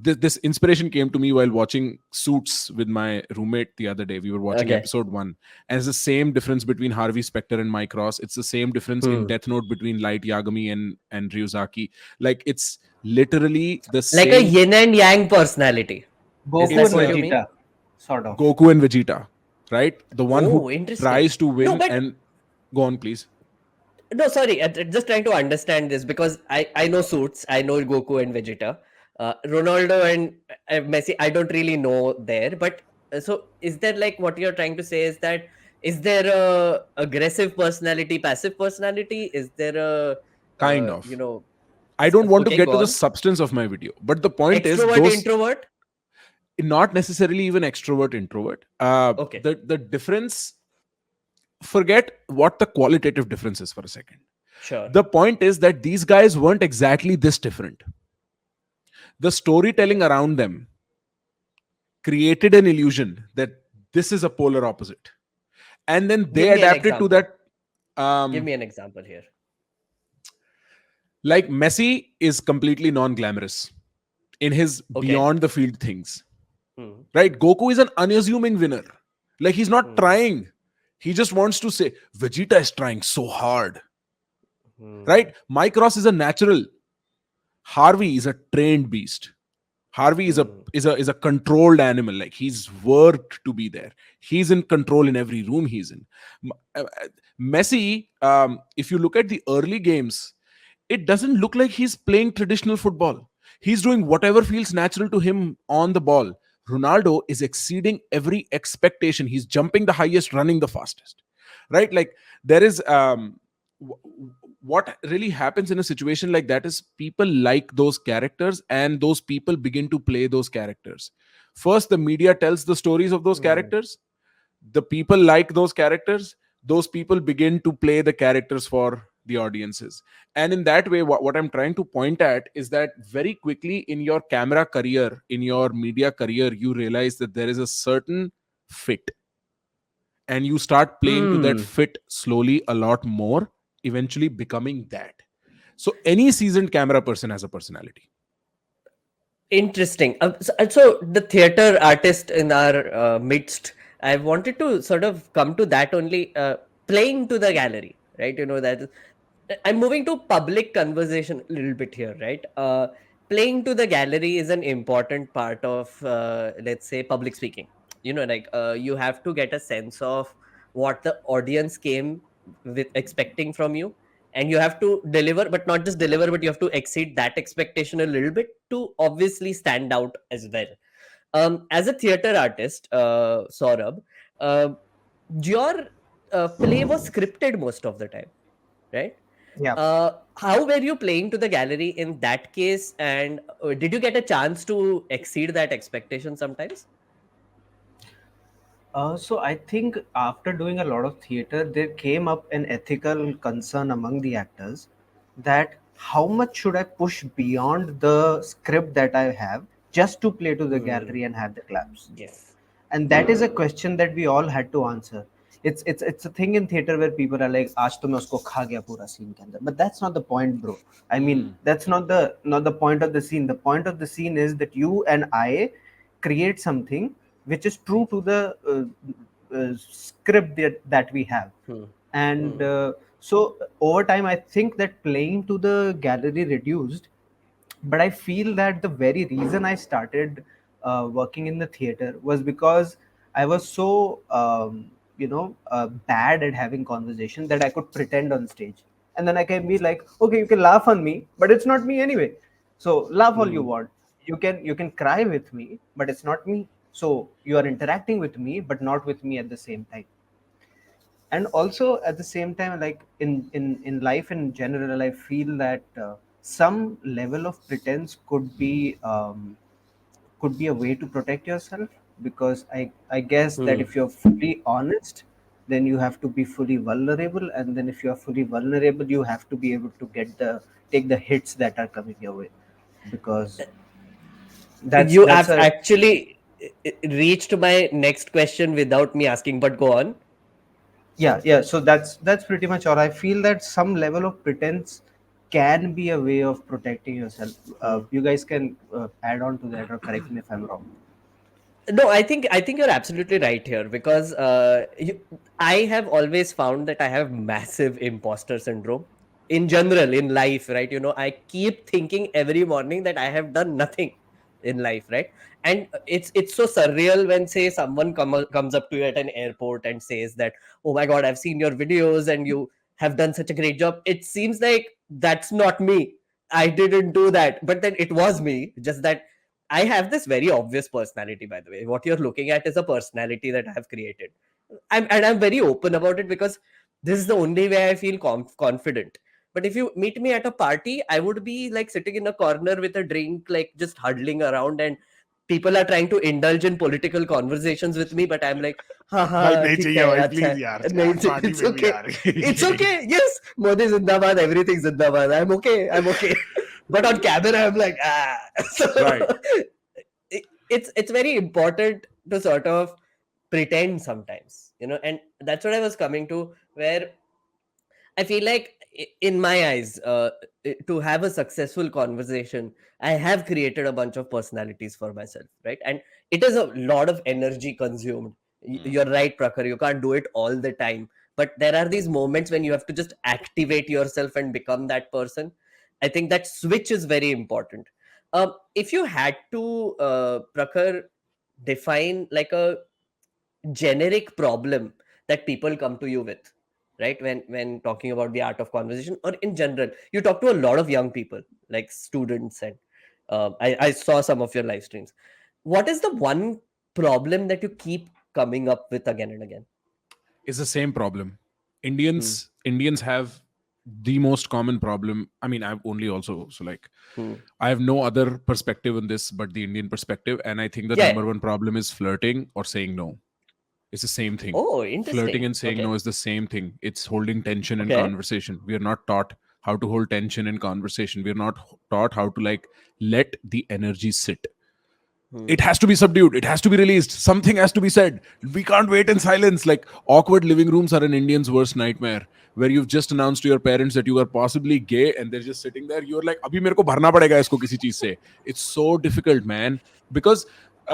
this inspiration came to me while watching Suits with my roommate the other day. We were watching Okay. episode 1, and it's the same difference between Harvey Specter and Mike Ross. It's the same difference in Death Note between Light Yagami and Ryuzaki. Like it's literally the Like a same. yin and yang personality. Is Goku that and what you mean? Vegeta, sort of. Goku and Vegeta, right? The one Oh, who interesting. tries to win No, but and go on, please. no, sorry. I'm just trying to understand this, because I know Suits, I know Goku and Vegeta, Ronaldo and Messi. I don't really know there, but so is that like what you're trying to say is that Is there a aggressive personality, passive personality? Is there a Kind of. I s- don't want to okay, get go to the on. substance of my video, but the point is Extrovert, those, introvert? not necessarily even extrovert introvert. Okay, The difference, forget what the qualitative difference is for a second. sure. The point is that these guys weren't exactly this different. The storytelling around them created an illusion that this is a polar opposite, and then Give they me an adapted to example. that. Give um me an example here. like Messi is completely non-glamorous in his Okay. beyond the field things, Hmm. right? Goku is an unassuming winner. Like, he's not Hmm. trying, he just wants to say Vegeta is trying so hard, Hmm. right? Mike Ross is a natural. Harvey is a trained beast. Harvey is a Hmm. controlled animal. Like, he's worked to be there. He's in control in every room he's in. Messi, if you look at the early games, it doesn't look like he's playing traditional football. He's doing whatever feels natural to him on the ball. Ronaldo is exceeding every expectation. He's jumping the highest, running the fastest. Right? Like, there is what really happens in a situation like that is people like those characters, and those people begin to play those characters. First, the media tells the stories of those Hmm. characters. The people like those characters. Those people begin to play the characters for the audiences. And in that way, what I'm trying to point at is that very quickly in your camera career, in your media career, you realize that there is a certain fit, and you start playing to that Hmm. fit slowly a lot more, eventually becoming that. So any seasoned camera person has a personality. Interesting. So the theater artist in our midst, I wanted to sort of come to that only. Playing to the gallery, right? That I'm moving to public conversation a little bit here, right? Playing to the gallery is an important part of, let's say, public speaking. Like you have to get a sense of what the audience came with expecting from you, and you have to deliver, but not just deliver, but you have to exceed that expectation a little bit to obviously stand out as well. As a theater artist, Saurabh, uh, your play was scripted most of the time, right? Yeah. How were you playing to the gallery in that case, and did you get a chance to exceed that expectation sometimes? So I think after doing a lot of theater, there came up an ethical concern among the actors that how much should I push beyond the script that I have just to play to the Hmm. gallery and have the claps? Yes. And that is a question that we all had to answer. It's a thing in theater where people are like, आज तो मैं उसको खा गया पूरा scene के अंदर. But that's not the point, bro. I mean, that's not the point of the scene. The point of the scene is that you and I create something which is true to the script that we have. Hmm. And Hmm. so over time, I think that playing to the gallery reduced, but I feel that the very reason I started working in the theater was because I was so bad at having conversation that I could pretend on stage, and then I can be like, okay, you can laugh on me, but it's not me anyway. So laugh all you Hmm. want. You can cry with me, but it's not me. So you are interacting with me, but not with me at the same time. And also at the same time, like in life in general, I feel that some level of pretense could be a way to protect yourself, because I guess that Hmm. if you're fully honest, then you have to be fully vulnerable, and then if you're fully vulnerable, you have to be able to take the hits that are coming your way, because that's You that's have a actually reached my next question without me asking, but go on. yeah. So that's pretty much all. I feel that some level of pretense can be a way of protecting yourself. Hmm. You guys can add on to that or correct me if I'm wrong. No, I think you're absolutely right here, because I have always found that I have massive imposter syndrome in general in life, right? I keep thinking every morning that I have done nothing in life, right? And it's so surreal when, say, someone comes up to you at an airport and says that, oh my god, I've seen your videos and you have done such a great job. It seems like that's not me. I didn't do that, but then it was me. Just that I have this very obvious personality, by the way. What you're looking at is a personality that I have created. I'm very open about it because this is the only way I feel confident. But if you meet me at a party, I would be like sitting in a corner with a drink, like just huddling around, and people are trying to indulge in political conversations with me, but I'm like, ha ha, भाई नहीं ठीक चाहिए hai, भाई acha please यार hai. यार Nahi, party it's में भी okay. यार It's okay. Yes, Modi Zindabad, everything Zindabad. I'm okay. I'm okay. But on camera, I'm like, ah. So Right. it's very important to sort of pretend sometimes, and that's what I was coming to, where I feel like, in my eyes, to have a successful conversation, I have created a bunch of personalities for myself, right? And it is a lot of energy consumed. You're right, Prakhar, you can't do it all the time, but there are these moments when you have to just activate yourself and become that person. I think that switch is very important. If you had to, Prakhar, define like a generic problem that people come to you with, right, when talking about the art of conversation, or in general, you talk to a lot of young people, like students, and I saw some of your live streams. What is the one problem that you keep coming up with again and again? It's the same problem. Hmm. Indians have the most common problem. I mean, I've only also so like Hmm. I have no other perspective on this but the Indian perspective, and I think the Yeah. number one problem is flirting or saying no. It's the same thing. Oh, Flirting interesting. and saying Okay. no is the same thing. It's holding tension in Okay. conversation. We are not taught how to hold tension in conversation. We are not taught how to like let the energy sit. Hmm. It has to be subdued. It has to be released. Something has to be said. We can't wait in silence. Like awkward living rooms are an Indian's worst nightmare, where you've just announced to your parents that you are possibly gay, and they're just sitting there. You're like, "Abhi mere ko bharna padega isko kisi cheez se." It's so difficult, man, because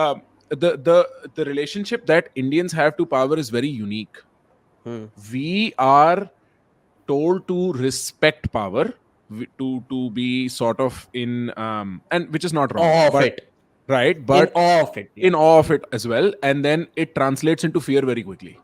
um, the relationship that Indians have to power is very unique. Hmm. We are told to respect power, to be sort of in and which is not wrong, Awe of but it. right, In but awe of it. Yeah. in awe of it as well, and then it translates into fear very quickly,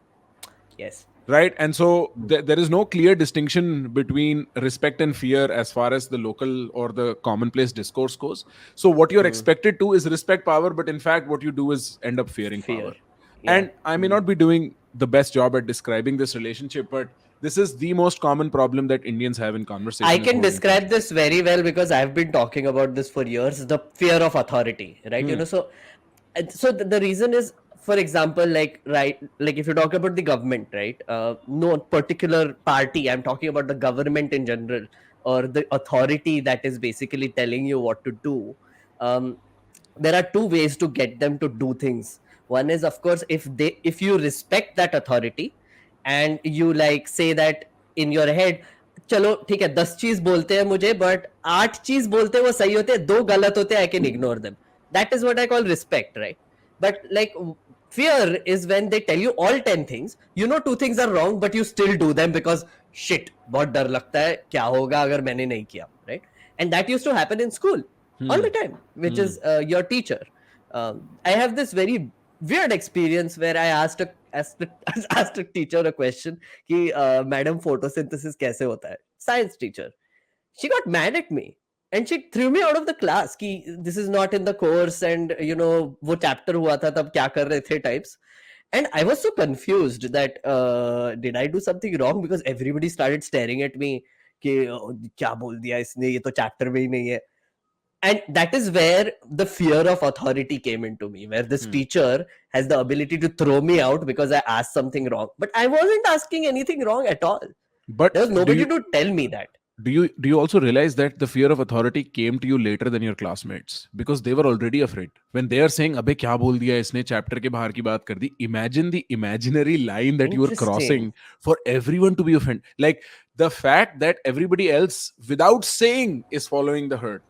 Yes. right? And so Hmm. there is no clear distinction between respect and fear as far as the local or the commonplace discourse goes. So what you're Hmm. expected to is respect power, but in fact what you do is end up fearing Fear. power. Yeah. And I may Hmm. not be doing the best job at describing this relationship, but this is the most common problem that Indians have in I conversation, is can holding describe tension. this very well because I've been talking about this for years. The fear of authority, right? Hmm. So the reason is, for example, like, right, like if you talk about the government, right? No particular party. I'm talking about the government in general, or the authority that is basically telling you what to do. Um, there are two ways to get them to do things. One is, of course, if you respect that authority, and you like say that in your head, चलो ठीक है, 10 चीज बोलते हैं मुझे, but 8 चीज बोलते हैं वो सही होते हैं, दो गलत होते हैं, I can ignore them. That is what I call respect, right? But like, fear is when they tell you all 10 things, 2 things are wrong, but you still do them because shit, बहुत डर लगता है क्या होगा अगर मैंने नहीं किया, right? And that used to happen in school all Hmm. the time, which Hmm. is your teacher. I have this very weird experience where I asked a teacher a question कि मैडम photosynthesis कैसे होता है, science teacher. She got mad at me and she threw me out of the class कि this is not in the course, and वो chapter हुआ था तब क्या कर रहे थे types. And I was so confused that did I do something wrong, because everybody started staring at me कि क्या बोल दिया इसने, ये तो chapter में ही नहीं है. And that is where the fear of authority came into me, where this Hmm. teacher has the ability to throw me out because I asked something wrong, but I wasn't asking anything wrong at all. But There was do nobody you to tell me that. do you also realize that the fear of authority came to you later than your classmates, because they were already afraid when they are saying अबे क्या बोल दिया इसने, chapter के बाहर की बात कर दी. Imagine the imaginary line that you were Interesting. crossing for everyone to be offended. Like the fact that everybody else without saying is following the herd,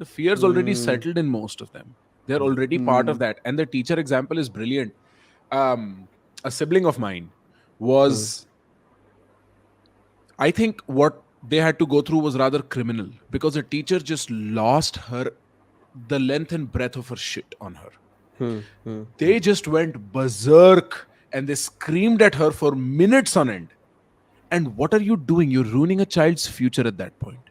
the fear's already Hmm. settled in most of them. They're already part of Hmm. that. And the teacher example is brilliant. A sibling of mine Hmm. was, I think what they had to go through was rather criminal, because a teacher just lost her the length and breadth of her shit on her. Hmm. Hmm. They just went berserk and they screamed at her for minutes on end. And what are you doing? You're ruining a child's future at that point.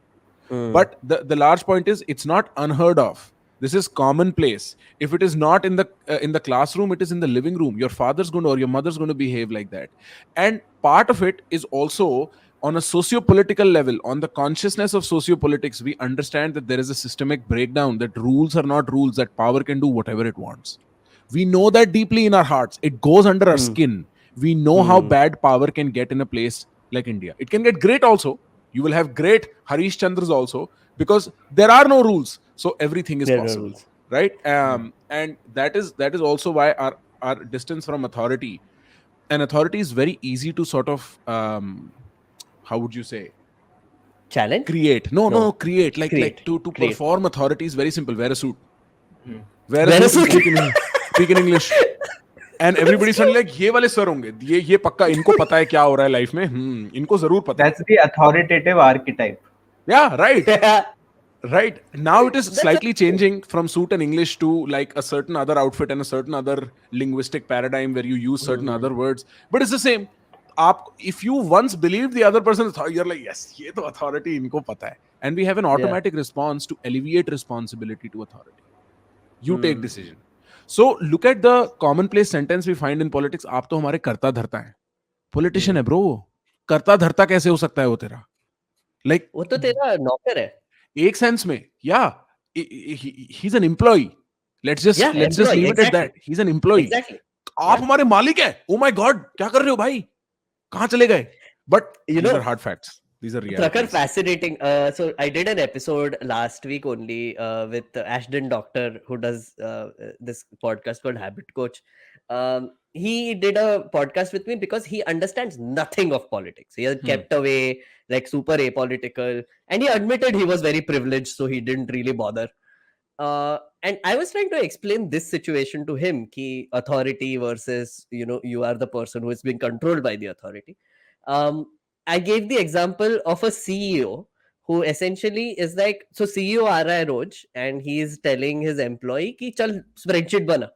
Hmm. But the large point is, it's not unheard of This is commonplace. If it is not in the classroom, it is in the living room. Your father's going to, or your mother's going to behave like that. And part of it is also on a socio-political level, on the consciousness of sociopolitics. We understand that there is a systemic breakdown, that rules are not rules, that power can do whatever it wants. We know that deeply in our hearts. It goes under our Hmm. skin. We know how Hmm. bad power can get in a place like India. It can get great also. You will have great Harish Chandras also, because there are no rules, so everything is There are possible, rules. right? And that is also why our distance from authority, and authority is very easy to sort of how would you say, Challenge? create. No, no, No. no, create. Like Create. to Create. perform authority is very simple. Wear a suit. Wear a Where suit is and it? speak in English. And everybody suddenly like, ये वाले sir होंगे, ये पक्का इनको पता है क्या हो रहा है लाइफ में, इनको जरूर पता है. That's the authoritative archetype. Yeah, right. Yeah. Right. Now it is That's slightly changing from suit and English to like a certain other outfit and a certain other linguistic paradigm where you use certain other words. But it's the same. If you once believed the other person, you're like, yes, ye to authority inko pata hai. And we have an yeah. automatic response to alleviate responsibility to authority. You take decision. So look at the commonplace sentence we find in politics. आप तो हमारे करता धरता है. Politician है bro. करता धरता कैसे हो सकता है वो तेरा? Like वो तो तेरा नौकर है. एक सेंस में, yeah, he's an employee. Let's Yeah, just employee. leave it at Exactly. that. He's an employee. Exactly. आप Yeah. हमारे मालिक हैं. Oh my God, क्या कर रहे हो भाई? कहाँ चले गए? But You these know, are hard facts. These are Prakhar, realities. fascinating. So I did an episode last week only with Ashton Doctor, who does this podcast called Habit Coach. He did a podcast with me because he understands nothing of politics. He has kept away, like super apolitical, and he admitted he was very privileged, so he didn't really bother. And I was trying to explain this situation to him: ki authority versus, you are the person who is being controlled by the authority. Um, I gave the example of a CEO who essentially is like, so CEO aa raha hai roj, and he is telling his employee ki chal spreadsheet bana,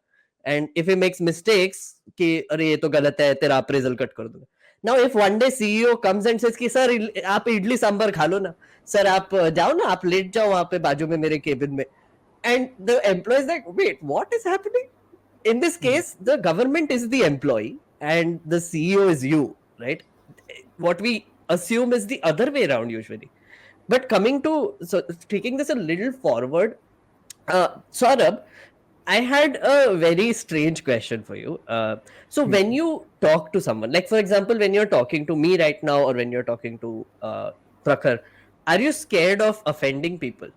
and if he makes mistakes कि अरे ये तो गलत है, तेरा appraisal cut कर दूंगा. Now if one day CEO comes and says कि सर आप इडली सांभर खा लो ना, सर आप जाओ ना, आप लेट जाओ वहां पे बाजू में मेरे केबिन में, and the employee is like, wait, what is happening? In this case, the government is the employee and the CEO is you, right? What we assume is the other way around usually. But coming to, so taking this a little forward, Saurabh, I had a very strange question for you. So when you talk to someone, like for example, when you're talking to me right now, or when you're talking to Prakhar, are you scared of offending people?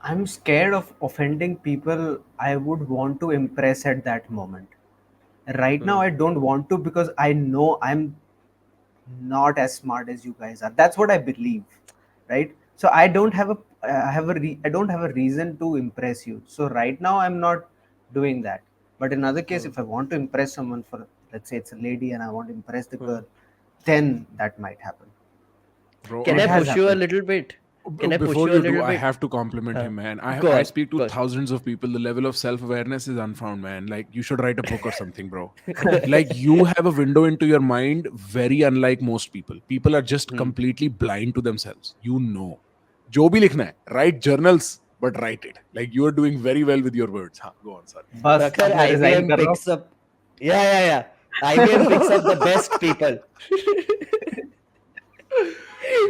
I'm scared of offending people I would want to impress at that moment. Right now, I don't want to because I know I'm not as smart as you guys are. That's what I believe, right? So I don't have a I don't have a reason to impress you. So right now, I'm not doing that. But in other case, if I want to impress someone, for let's say it's a lady and I want to impress the girl, then that might happen. Bro, Can And I it has push you a happened. little bit? Can I push before you a you do, little I bit? have to compliment him, man. Go I on, speak to go on. thousands of people. The level of self-awareness is unfound, man. Like, you should write a book or something, bro. Like, you have a window into your mind very unlike most people. People are just completely blind to themselves. You know. Jo bhi likhna hai, write journals, but write it. Like, you are doing very well with your words. Huh, go on, sorry. बस Prakhar, अब मैं resign IBM कर रहा हूँ. picks up. Yeah. IBM picks up the best people.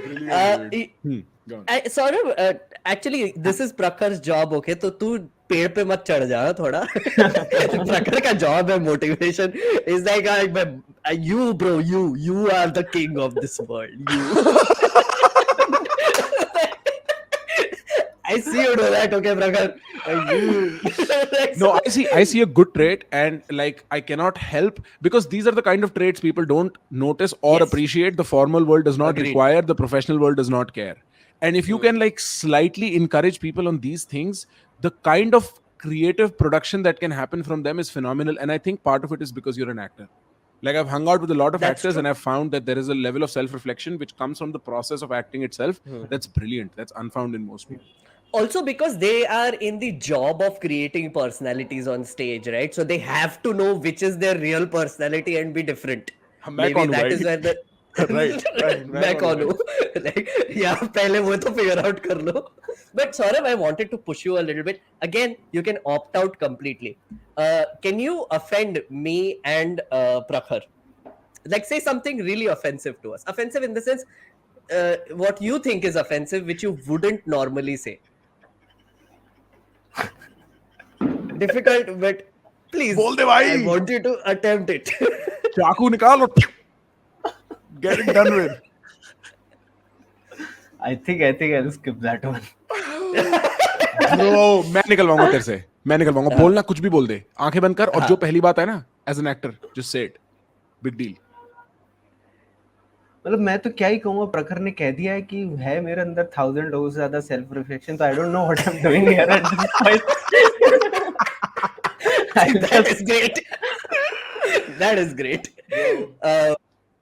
Brilliant, dude. Go on. Saurabh, actually, this is Prakhar's job, okay? तो तू पेड़ पे मत चढ़ जा थोड़ा. प्रखर का job है motivation. Is like, you bro, you are the king of this world. You. I see you do that, okay, Prakhar. No, I see a good trait, and like I cannot help, because these are the kind of traits people don't notice or Yes. appreciate. The formal world does not Agreed. require, the professional world does not care. And if you can like slightly encourage people on these things, the kind of creative production that can happen from them is phenomenal. And I think part of it is because you're an actor. Like, I've hung out with a lot of That's actors, true. and I've found that there is a level of self-reflection which comes from the process of acting itself. That's brilliant. That's unfound in most people. Also because they are in the job of creating personalities on stage, right? So they have to know which is their real personality and be different. मैं Maybe कौन हूँ that भाई? is where the right. मैं कौन हूँ? like, yeah, pehle wo to figure out kar lo. But Saurabh, I wanted to push you a little bit. Again, you can opt out completely. Can you offend me and Prakhar? Like, say something really offensive to us. Offensive in the sense, what you think is offensive, which you wouldn't normally say. Difficult, but please, बोल दे I भाई, want you to attempt it. चाकू निकाल और get it done with. I think I'll skip that one. Bro, मैं निकलवाऊंगा तेरे से, मैं निकलवाऊंगा. बोलना कुछ भी बोल दे, आंखें बंद कर, और जो पहली बात है ना, as an actor just say it. Big deal. मतलब मैं तो क्या ही कहूँगा, प्रखर ने कह दिया है कि है मेरे अंदर 1000 लोगों से ज्यादा सेल्फ रिफ्लेक्शन, तो I don't know what I am doing here at this point. That is great. That is great.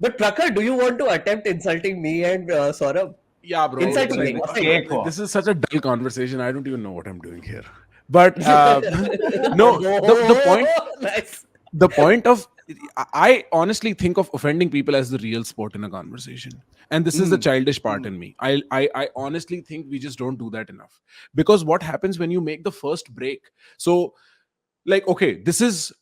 But Prakhar, do you want to attempt insulting me and Saurabh? Yeah, bro. Insulting Like, me. Cake walk. this is such a dull conversation. I don't even know what I'm doing here. But no, the point. Nice. The point of, I honestly think of offending people as the real sport in a conversation, and this is the childish part in me. I honestly think we just don't do that enough, because what happens when you make the first break? So, like, okay, this is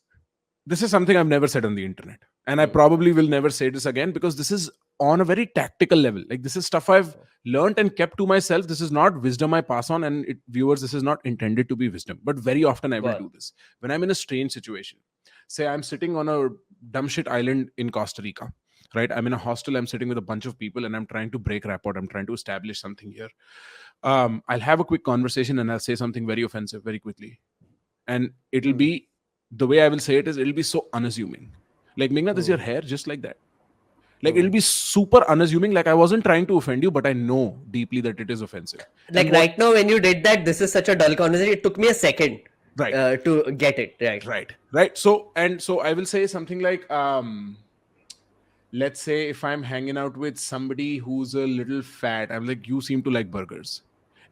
something I've never said on the internet, and I probably will never say this again, because this is on a very tactical level. Like, this is stuff I've learned and kept to myself. This is not wisdom I pass on, and viewers, this is not intended to be wisdom, but very often I will do this when I'm in a strange situation. Say I'm sitting on a dumb shit island in Costa Rica, right? I'm in a hostel, I'm sitting with a bunch of people, and I'm trying to break rapport, I'm trying to establish something here. I'll have a quick conversation and I'll say something very offensive very quickly, and it'll be, the way I will say it is, it'll be so unassuming. Like, Meghnad, is your hair just like that? Like, it'll be super unassuming. Like, I wasn't trying to offend you, but I know deeply that it is offensive. Like, right now, when you did that, this is such a dull conversation. It took me a second to get it. Right. So I will say something like, let's say if I'm hanging out with somebody who's a little fat, I'm like, you seem to like burgers.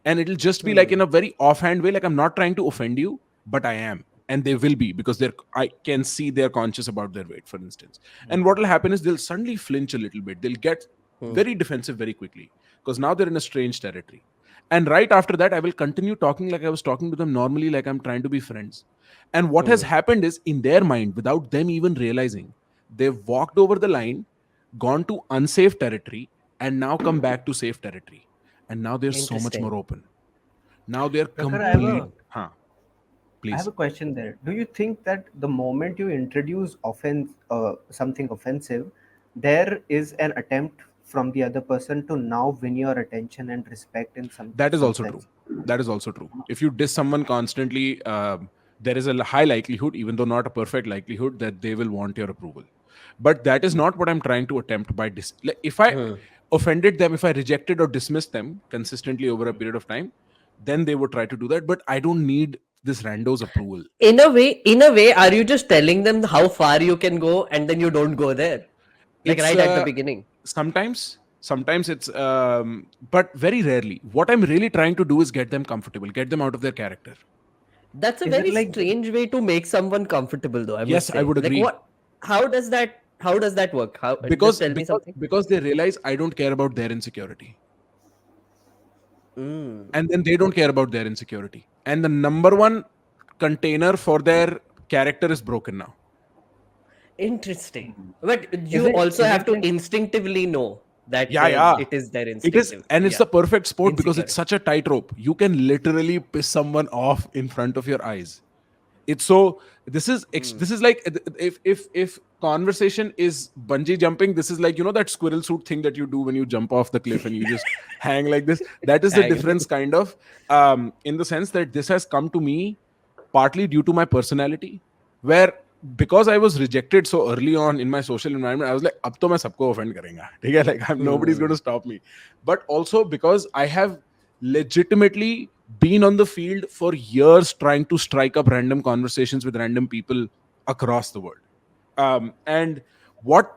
And it'll just be like in a very offhand way, like, I'm not trying to offend you, but I am. And they will be, because I can see they're conscious about their weight, for instance. And what will happen is they'll suddenly flinch a little bit. They'll get very defensive very quickly, because now they're in a strange territory. And right after that, I will continue talking like I was talking to them normally, like I'm trying to be friends. And what has happened is, in their mind, without them even realizing, they've walked over the line, gone to unsafe territory, and now come back to safe territory. And now they're so much more open. Now they're complete. Please. I have a question there. Do you think that the moment you introduce something offensive, there is an attempt from the other person to now win your attention and respect in some? That is also true. That is also true. If you diss someone constantly, there is a high likelihood, even though not a perfect likelihood, that they will want your approval. But that is not what I'm trying to attempt by this. Like, if I offended them, if I rejected or dismissed them consistently over a period of time, then they would try to do that. But I don't need this rando's approval. In a way, are you just telling them how far you can go and then you don't go there? Like, right at the beginning. Sometimes it's, but very rarely. What I'm really trying to do is get them comfortable, get them out of their character. That's a very strange way to make someone comfortable, though. Yes, I would agree. Like, how does that work? Because they realize I don't care about their insecurity. And then they don't care about their insecurity. And the number one container for their character is broken now. Interesting. But you also have to instinctively know that it is their instinct. It is, and it's the perfect sport, because it's such a tightrope. You can literally piss someone off in front of your eyes. It's so, this is like, if conversation is bungee jumping, this is like, that squirrel suit thing that you do when you jump off the cliff and you just hang like this. That is the difference, kind of, in the sense that this has come to me partly due to my personality, where, because I was rejected so early on in my social environment, I was like, ab to main sabko offend karunga. Like, nobody's going to stop me. But also because I have legitimately been on the field for years trying to strike up random conversations with random people across the world. And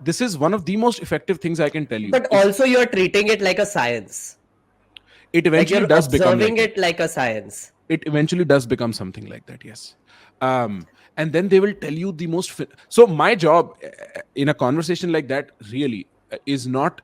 this is one of the most effective things I can tell you. But also you're treating it like a science. It eventually does become observing it like a science. It eventually does become something like that, yes. And then they will tell you the most... So my job in a conversation like that really is not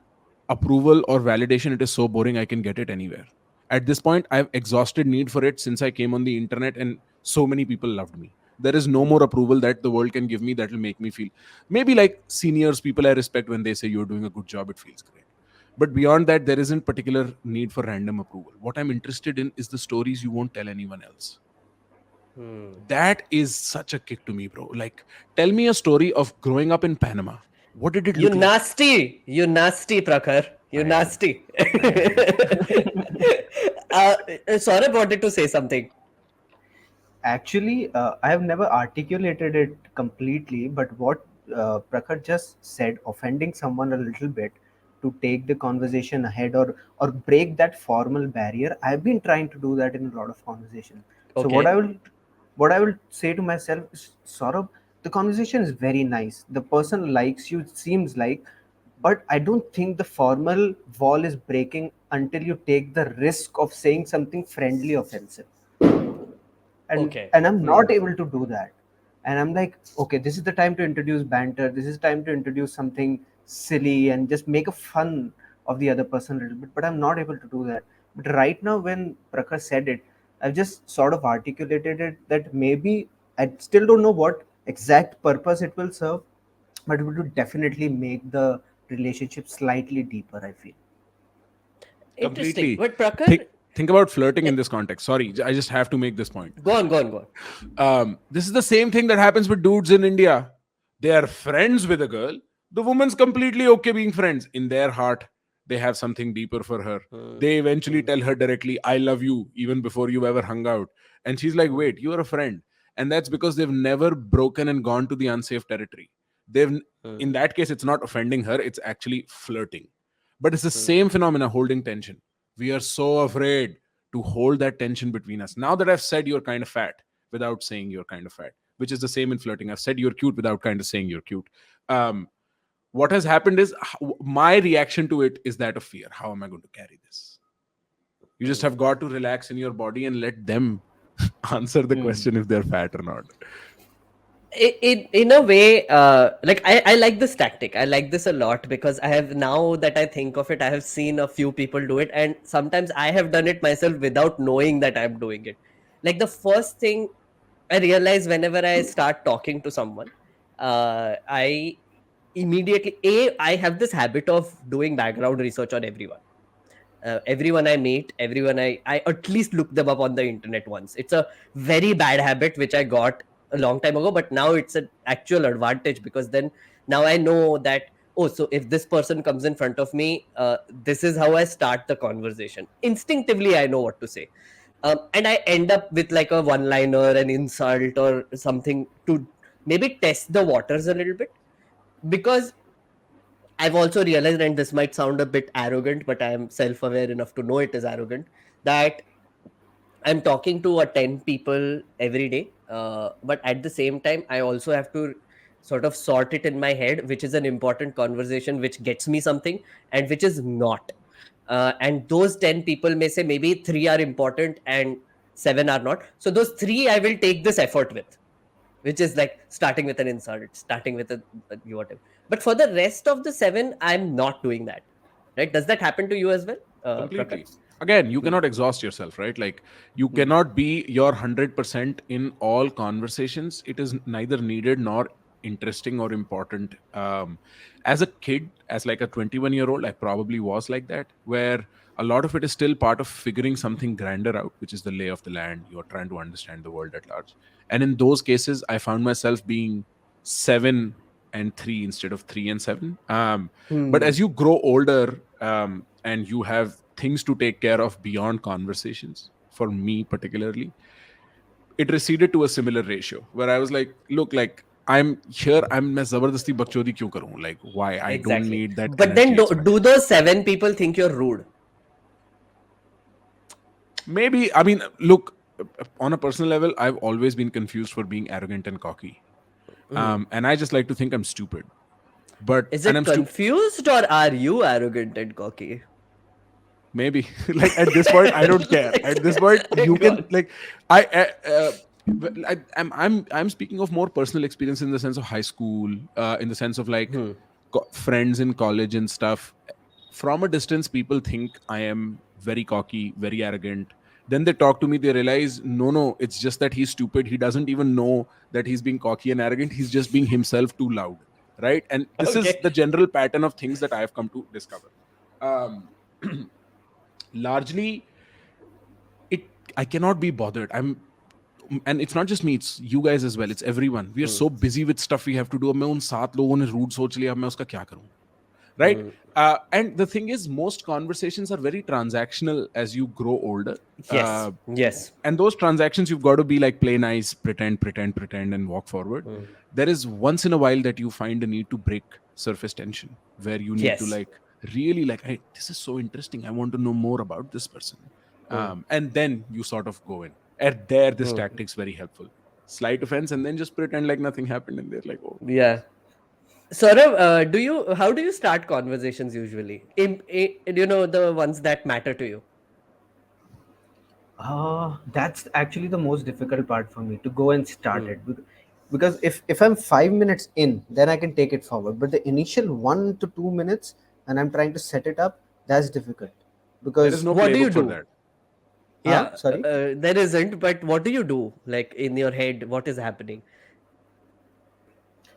approval or validation, it is so boring, I can get it anywhere. At this point, I've exhausted need for it since I came on the internet, and so many people loved me. There is no more approval that the world can give me that will make me feel, maybe like seniors, people I respect, when they say you're doing a good job, it feels great. But beyond that, there isn't particular need for random approval. What I'm interested in is the stories you won't tell anyone else. That is such a kick to me, bro. Like, tell me a story of growing up in Panama. What did it You look like? nasty, Prakhar. You I am. nasty. I am. Saurabh wanted to say something. Actually, I have never articulated it completely, but what Prakhar just said, offending someone a little bit to take the conversation ahead, or break that formal barrier, I've been trying to do that in a lot of conversations. So Okay. what I will say to myself is, Saurabh, the conversation is very nice. The person likes you, it seems like, but I don't think the formal wall is breaking until you take the risk of saying something friendly offensive, and Okay. I'm not able to do that. And I'm like, okay, this is the time to introduce banter, this is time to introduce something silly and just make a fun of the other person a little bit, but I'm not able to do that. But right now, when Prakhar said it, I've just sort of articulated it, that maybe I still don't know what exact purpose it will serve, but it will definitely make the relationship slightly deeper, I feel. Interesting. Completely. But think Prakhar, think about flirting eh, in this context. Sorry, I just have to make this point. go on, go on, go on. This is the same thing that happens with dudes in India. They are friends with a girl. The woman's completely okay being friends. In their heart, they have something deeper for her. They eventually tell her directly, I love you, even before you ever hung out. And she's like, wait, you're a friend. And that's because they've never broken and gone to the unsafe territory. They've, in that case, it's not offending her, it's actually flirting. But it's the same phenomena, holding tension. We are so afraid to hold that tension between us. Now that I've said you're kind of fat without saying you're kind of fat, which is the same in flirting. I've said you're cute without kind of saying you're cute. What has happened is, my reaction to it is that of fear. How am I going to carry this? You just have got to relax in your body and let them answer the question if they're fat or not. In a way, like I like this tactic. I like this a lot because I have, now that I think of it, I have seen a few people do it, and sometimes I have done it myself without knowing that I'm doing it. Like the first thing I realize whenever I start talking to someone, I immediately, I have this habit of doing background research on everyone. Everyone I meet, everyone I at least look them up on the internet once. It's a very bad habit which I got a long time ago, but now it's an actual advantage because then now I know that, oh, so if this person comes in front of me, this is how I start the conversation. Instinctively, I know what to say. And I end up with like a one liner, an insult, or something to maybe test the waters a little bit. Because I've also realized, and this might sound a bit arrogant, but I am self aware enough to know it is arrogant, that I'm talking to a 10 people every day. But at the same time, I also have to sort of sort it in my head, which is an important conversation, which gets me something, and which is not. And those 10 people may say maybe three are important and seven are not. So those three I will take this effort with, which is like starting with an insult, starting with a whatever. But for the rest of the seven, I'm not doing that. Right? Does that happen to you as well, Prakhar? Completely. Again, you cannot exhaust yourself, right? Like, you cannot be your 100% in all conversations. It is neither needed nor interesting or important. As a kid, as like a 21-year-old, I probably was like that, where a lot of it is still part of figuring something grander out, which is the lay of the land. You're trying to understand the world at large. And in those cases, I found myself being 7 and 3 instead of 3 and 7. But Hmm. as you grow older, and you have things to take care of beyond conversations, for me particularly, it receded to a similar ratio where I was like, look, like, I'm here, मैं जबरदस्ती बकचोदी क्यों करूं? Like, why? I don't Exactly. need that But then energy do expenditure. those seven people think you're rude? Maybe, I mean, look, on a personal level, I've always been confused for being arrogant and cocky. And I just like to think I'm stupid. But, Is and it I'm stupid. confused or are you arrogant and cocky? Maybe. Like, at this point, I don't care. At this point, you Go can, on. like, I'm speaking of more personal experience in the sense of high school, in the sense of like friends in college and stuff. from a distance people think I am very cocky, very arrogant. Then they talk to me, they realize no, it's just that he's stupid. He doesn't even know that he's being cocky and arrogant. He's just being himself too loud, right? And this is Okay. the general pattern of things that I have come to discover. um, Largely, it I cannot be bothered. And it's not just me, it's you guys as well, it's everyone. We are so busy with stuff we have to do. अब मैं उन 7 लोगों ने root सोच लिया, अब मैं उसका क्या करूं, right? And the thing is, most conversations are very transactional as you grow older. Yes. Yes. And those transactions, you've got to be like, play nice, pretend and walk forward. There is once in a while that you find a need to break surface tension, where you need to Yes. like really like, hey, this is so interesting, I want to know more about this person. And then you sort of go in, and there this tactic's very helpful. Slight offense and then just pretend like nothing happened, and they're like, oh. Yeah. Saurabh, how do you start conversations usually? The ones that matter to you. That's actually the most difficult part for me, to go and start it. Because if I'm 5 minutes in, then I can take it forward. But the initial 1 to 2 minutes, and I'm trying to set it up, that's difficult. There is Because no What do you playbook for do? that. Yeah, sorry. there isn't. But what do you do? Like in your head, what is happening?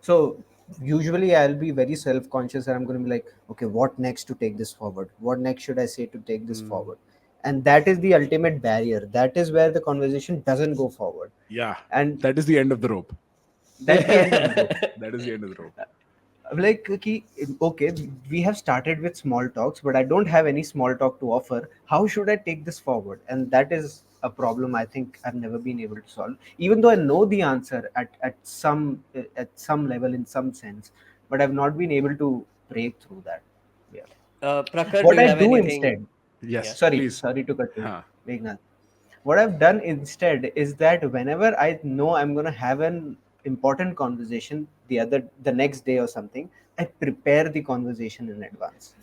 So usually I'll be very self-conscious, and I'm going to be like, okay, what next to take this forward? What next should I say to take this forward? And that is the ultimate barrier. That is where the conversation doesn't go forward. Yeah, And that is the end of the rope. that's the end of the rope. That is the end of the rope. Like, okay, we have started with small talks, but I don't have any small talk to offer. How should I take this forward? And that is a problem I think I've never been able to solve, even though I know the answer at some level, in some sense, but I've not been able to break through that. Yeah. Prakhar, do What you I have do anything? instead, Yeah. Yes, sorry please. sorry to cut you, Huh. Meghnad. What I've done instead is that whenever I know I'm going to have an important conversation the next day or something, I prepare the conversation in advance.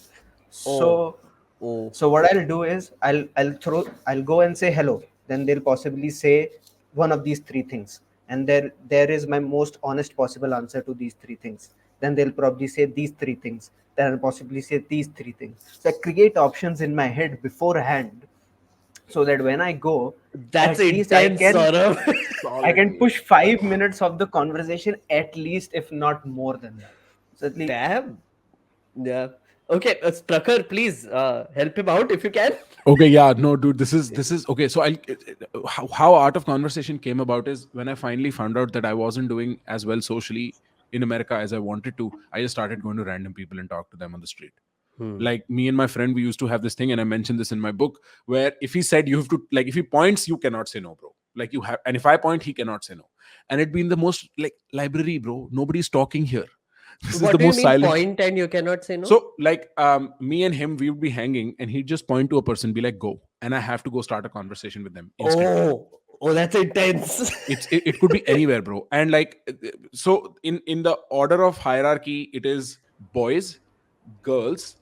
Oh. So Oh. so what I'll do is I'll go and say hello. Then they'll possibly say one of these three things, and there is my most honest possible answer to these three things. Then they'll probably say these three things. Then I'll possibly say these three things. So I create options in my head beforehand, so that when I go, That's at least I intense, can Saurabh. I Solid, can dude. push 5 minutes of the conversation, at least, if not more than that. So at least, Damn. Yeah. Okay, Prakhar, please help him out if you can. Okay, yeah, no, dude, this is okay. So how art of conversation came about is when I finally found out that I wasn't doing as well socially in America as I wanted to. I just started going to random people and talk to them on the street. Like me and my friend, we used to have this thing, and I mentioned this in my book, where if he said you have to, like, if he points, you cannot say no, bro. Like you have, and if I point, he cannot say no. And it'd been the most like library, bro. Nobody's talking here. This is What the do you most mean silent. point and you cannot say no? So, like, me and him, we would be hanging, and he'd just point to a person, be like, "Go," and I have to go start a conversation with them instantly. Oh, that's intense. It could be anywhere, bro. And like, so in the order of hierarchy, it is boys, girls,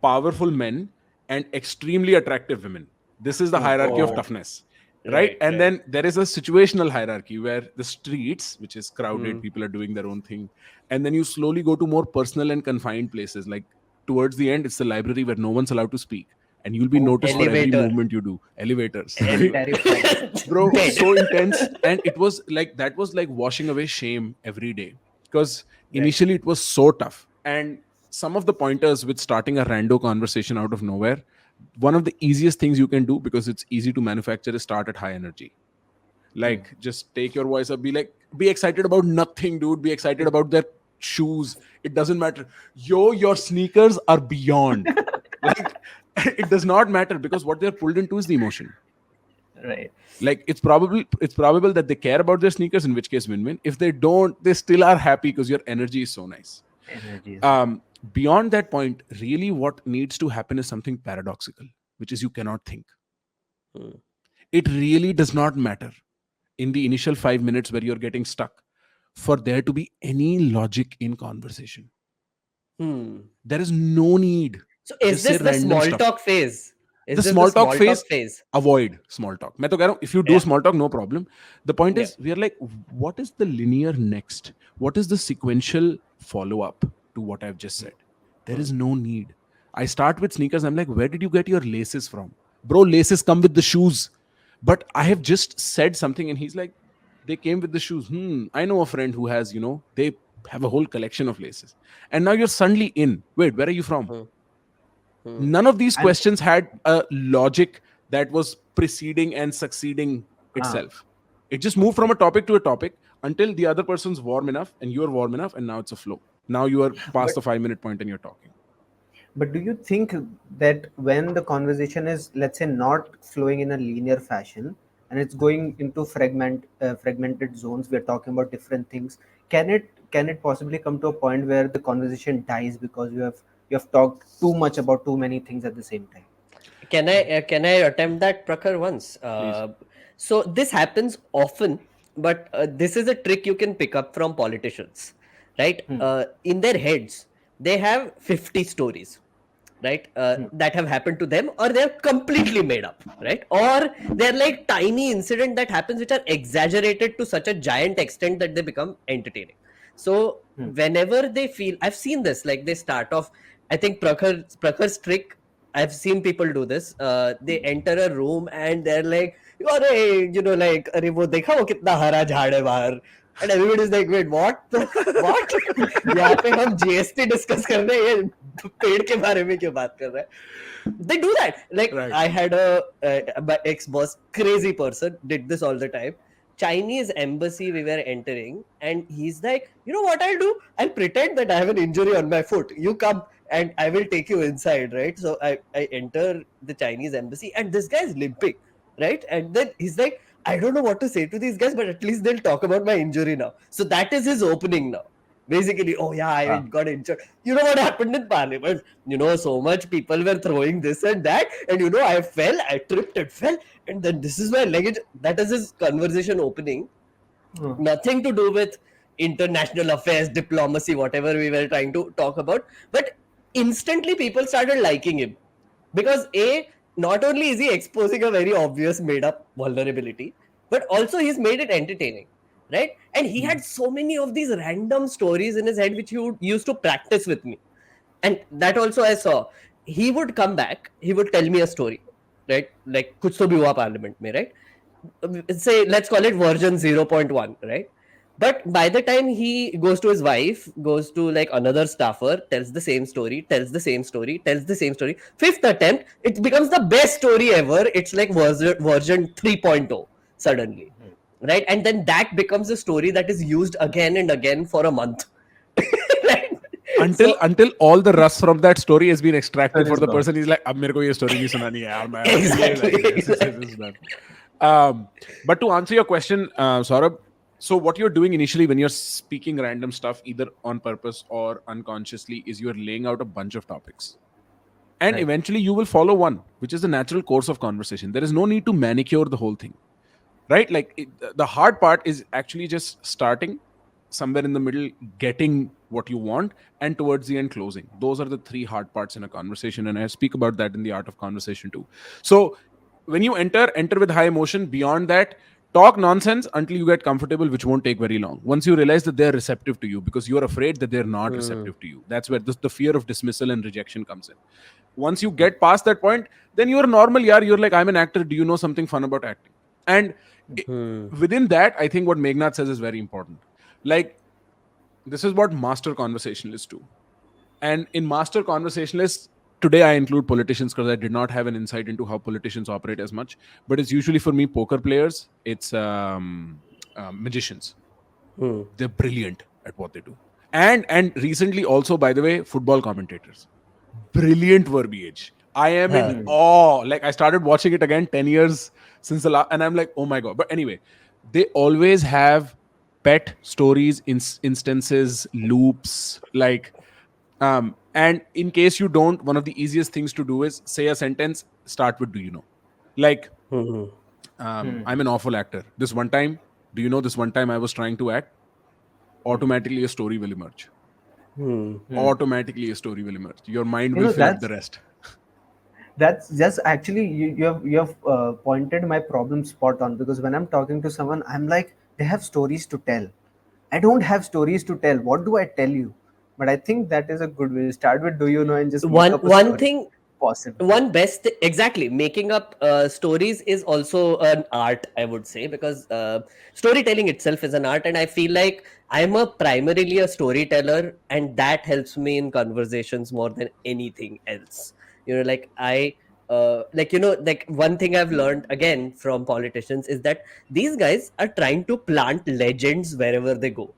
powerful men, and extremely attractive women. This is the hierarchy of Oh, toughness, right? right, And right. then there is a situational hierarchy where the streets, which is crowded, people are doing their own thing, and then you slowly go to more personal and confined places. Like towards the end, it's the library where no one's allowed to speak, and you'll be noticed for every Elevator. movement you do. Elevators, that's right? terrifying. Bro, Dead. so intense. And it was like, that was like washing away shame every day, because Right. initially it was so tough. And some of the pointers with starting a rando conversation out of nowhere, one of the easiest things you can do, because it's easy to manufacture, is start at high energy. Like, just take your voice up, be like, be excited about nothing, dude. Be excited about their shoes. It doesn't matter. Yo, your sneakers are beyond. Like, it does not matter, because what they're pulled into is the emotion. Right. Like, it's probable that they care about their sneakers, in which case win-win. If they don't, they still are happy because your energy is so nice. Energy is Beyond that point, really what needs to happen is something paradoxical, which is you cannot think. It really does not matter in the initial 5 minutes where you're getting stuck for there to be any logic in conversation. There is no need. So is Just say this the random small stuff. talk phase? Is The this the small talk small talk phase, phase? avoid small talk. मैं तो कह रहा हूँ, if you do Yeah. small talk, no problem. The point Yeah. is, we are like, what is the linear next? What is the sequential follow up to what I've just said? There is no need. I start with sneakers. I'm like, where did you get your laces from? Bro, laces come with the shoes. But I have just said something, and he's like, they came with the shoes. I know a friend who has, they have a whole collection of laces. And now you're suddenly in. Wait, where are you from? Hmm. Hmm. None of these And questions had a logic that was preceding and succeeding ah, itself. It just moved okay. from a topic to a topic until the other person's warm enough and you're warm enough, and now it's a flow. Now you are past But the 5 minute point and you're talking. but do you think that when the conversation is, let's say, not flowing in a linear fashion and it's going into fragmented zones, we're talking about different things, can it possibly come to a point where the conversation dies because you have talked too much about too many things at the same time? Can I attempt that, Prakhar, once? Please. So this happens often, but this is a trick you can pick up from politicians, right? Hmm. In their heads, they have 50 stories, right, Hmm. that have happened to them, or they're completely made up, right, or they're like tiny incident that happens which are exaggerated to such a giant extent that they become entertaining. So Hmm. whenever they feel, I've seen this, like they start off, I think Prakhar's trick, I've seen people do this. They enter a room and they're like, "Arey, like, अरे वो देखा वो कितना हरा झाड़ है बाहर," and everybody's like, "Wait, what? What? यहाँ पे हम GST डिस्कस कर रहे हैं, ये पेड़ के बारे में क्यों बात कर रहे हैं?" They do that. Like Right. I had my ex boss, crazy person, did this all the time. Chinese embassy we were entering, and he's like, "You know what I'll do? I'll pretend that I have an injury on my foot. You come and I will take you inside," right? So I enter the Chinese embassy, and this guy's limping, right? And then he's like, "I don't know what to say to these guys, but at least they'll talk about my injury now." So that is his opening now. Basically, "Oh yeah, I Ah. got injured. You know what happened in Parliament? So much people were throwing this and that, and I fell, I tripped and fell, and then this is my leg." That is his conversation opening. Hmm. Nothing to do with international affairs, diplomacy, whatever we were trying to talk about. But instantly people started liking him because not only is he exposing a very obvious made up vulnerability, but also he's made it entertaining, right? And he had so many of these random stories in his head which he would used to practice with me. And that also I saw. He would come back, he would tell me a story, right? Like kuch to bhi hua parliament mein, right? Say, let's call it version 0.1, right? But by the time he goes to his wife, goes to like another staffer, tells the same story, tells the same story, tells the same story, fifth attempt, it becomes the best story ever. It's like version 3.0 suddenly, right? And then that becomes a story that is used again and again for a month. Right? until So until all the rust from that story has been extracted Story for is the gone. person. He's like, अब मेरे को ये story नहीं सुनानी है यार, मैं बस ये exactly, like this is done. But to answer your question, Saurabh, so what you're doing initially when you're speaking random stuff, either on purpose or unconsciously, is you're laying out a bunch of topics. And Right. eventually you will follow one, which is the natural course of conversation. There is no need to manicure the whole thing, right? Like the hard part is actually just starting somewhere in the middle, getting what you want, and towards the end closing. Those are the three hard parts in a conversation, and I speak about that in the art of conversation too. So when you enter with high emotion. Beyond that, talk nonsense until you get comfortable, which won't take very long. Once you realize that they're receptive to you, because you're afraid that they're not hmm, receptive to you, that's where the fear of dismissal and rejection comes in. Once you get past that point, then you're normal. Yeah, you're like, I'm an actor, do you know something fun about acting? And i- hmm, within that, I think what Meghnad says is very important. Like, this is what master conversationalists do. And in master conversationalists, today I include politicians because I did not have an insight into how politicians operate as much. But it's usually for me poker players, it's magicians. hmm, They're brilliant at what they do. And recently also, by the way, football commentators, brilliant verbiage. I am in huh, Hmm. awe. Like, I started watching it again 10 years since the last, and I'm like, oh my god. But anyway, they always have pet stories, instances, loops, like, and in case you don't, one of the easiest things to do is say a sentence, start with do you know? Like, hmm, Hmm. I'm an awful actor. This one time, do you know this one time I was trying to act? Automatically a story will emerge. hmm, Hmm. Automatically a story will emerge. Your mind You will know, fill up the rest. that's just actually you have pointed my problem spot on, because when I'm talking to someone, I'm like, they have stories to tell. I don't have stories to tell. What do I tell you? But I think that is a good way. Start with "Do you know?" and just make one up a one story. thing Possibly. one best exactly, making up stories is also an art, I would say, because storytelling itself is an art, and I feel like I'm a primarily a storyteller, and that helps me in conversations more than anything else. Like like one thing I've learned again from politicians is that these guys are trying to plant legends wherever they go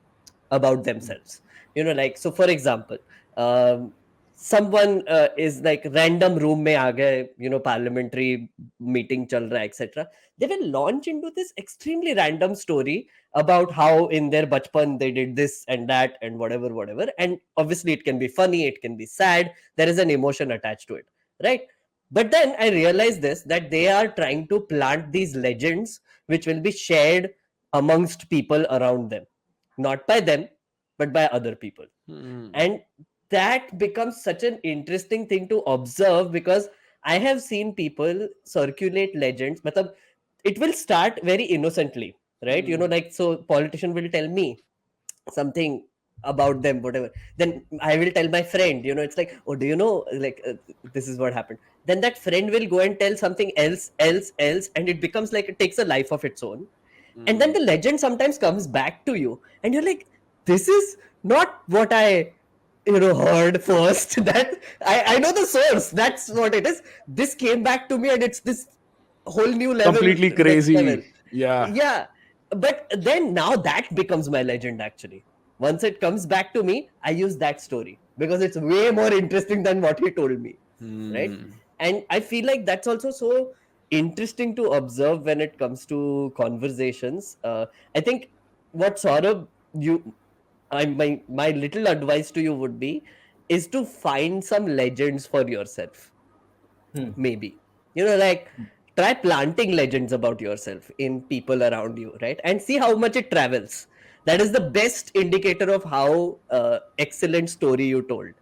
about themselves. Like, so for example, um, someone is like random room mein aa gaye, parliamentary meeting chal raha hai, etc. They will launch into this extremely random story about how in their bachpan they did this and that and whatever whatever, and obviously it can be funny, it can be sad, there is an emotion attached to it, right? But then I realized this, that they are trying to plant these legends which will be shared amongst people around them, not by them but by other people. Hmm. And that becomes such an interesting thing to observe, because I have seen people circulate legends. Matlab, it will start very innocently, right? Hmm. Like, so politician will tell me something about them, whatever, then I will tell my friend, it's like, oh, do you know, like, this is what happened. Then that friend will go and tell something else, and it becomes like it takes a life of its own. And then Hmm. the legend sometimes comes back to you, and you're like, this is not what I heard first. That I know the source, that's what it is. This came back to me, and it's this whole new level, Completely next level. crazy. Yeah. Yeah, but then now that becomes my legend, actually. Once it comes back to me, I use that story because it's way more interesting than what he told me, right? Hmm. And I feel like that's also so interesting to observe when it comes to conversations. I think what Saurabh, you my little advice to you would be is to find some legends for yourself, Hmm. maybe. Like, try planting legends about yourself in people around you, right? And see how much it travels. That is the best indicator of how excellent story you told.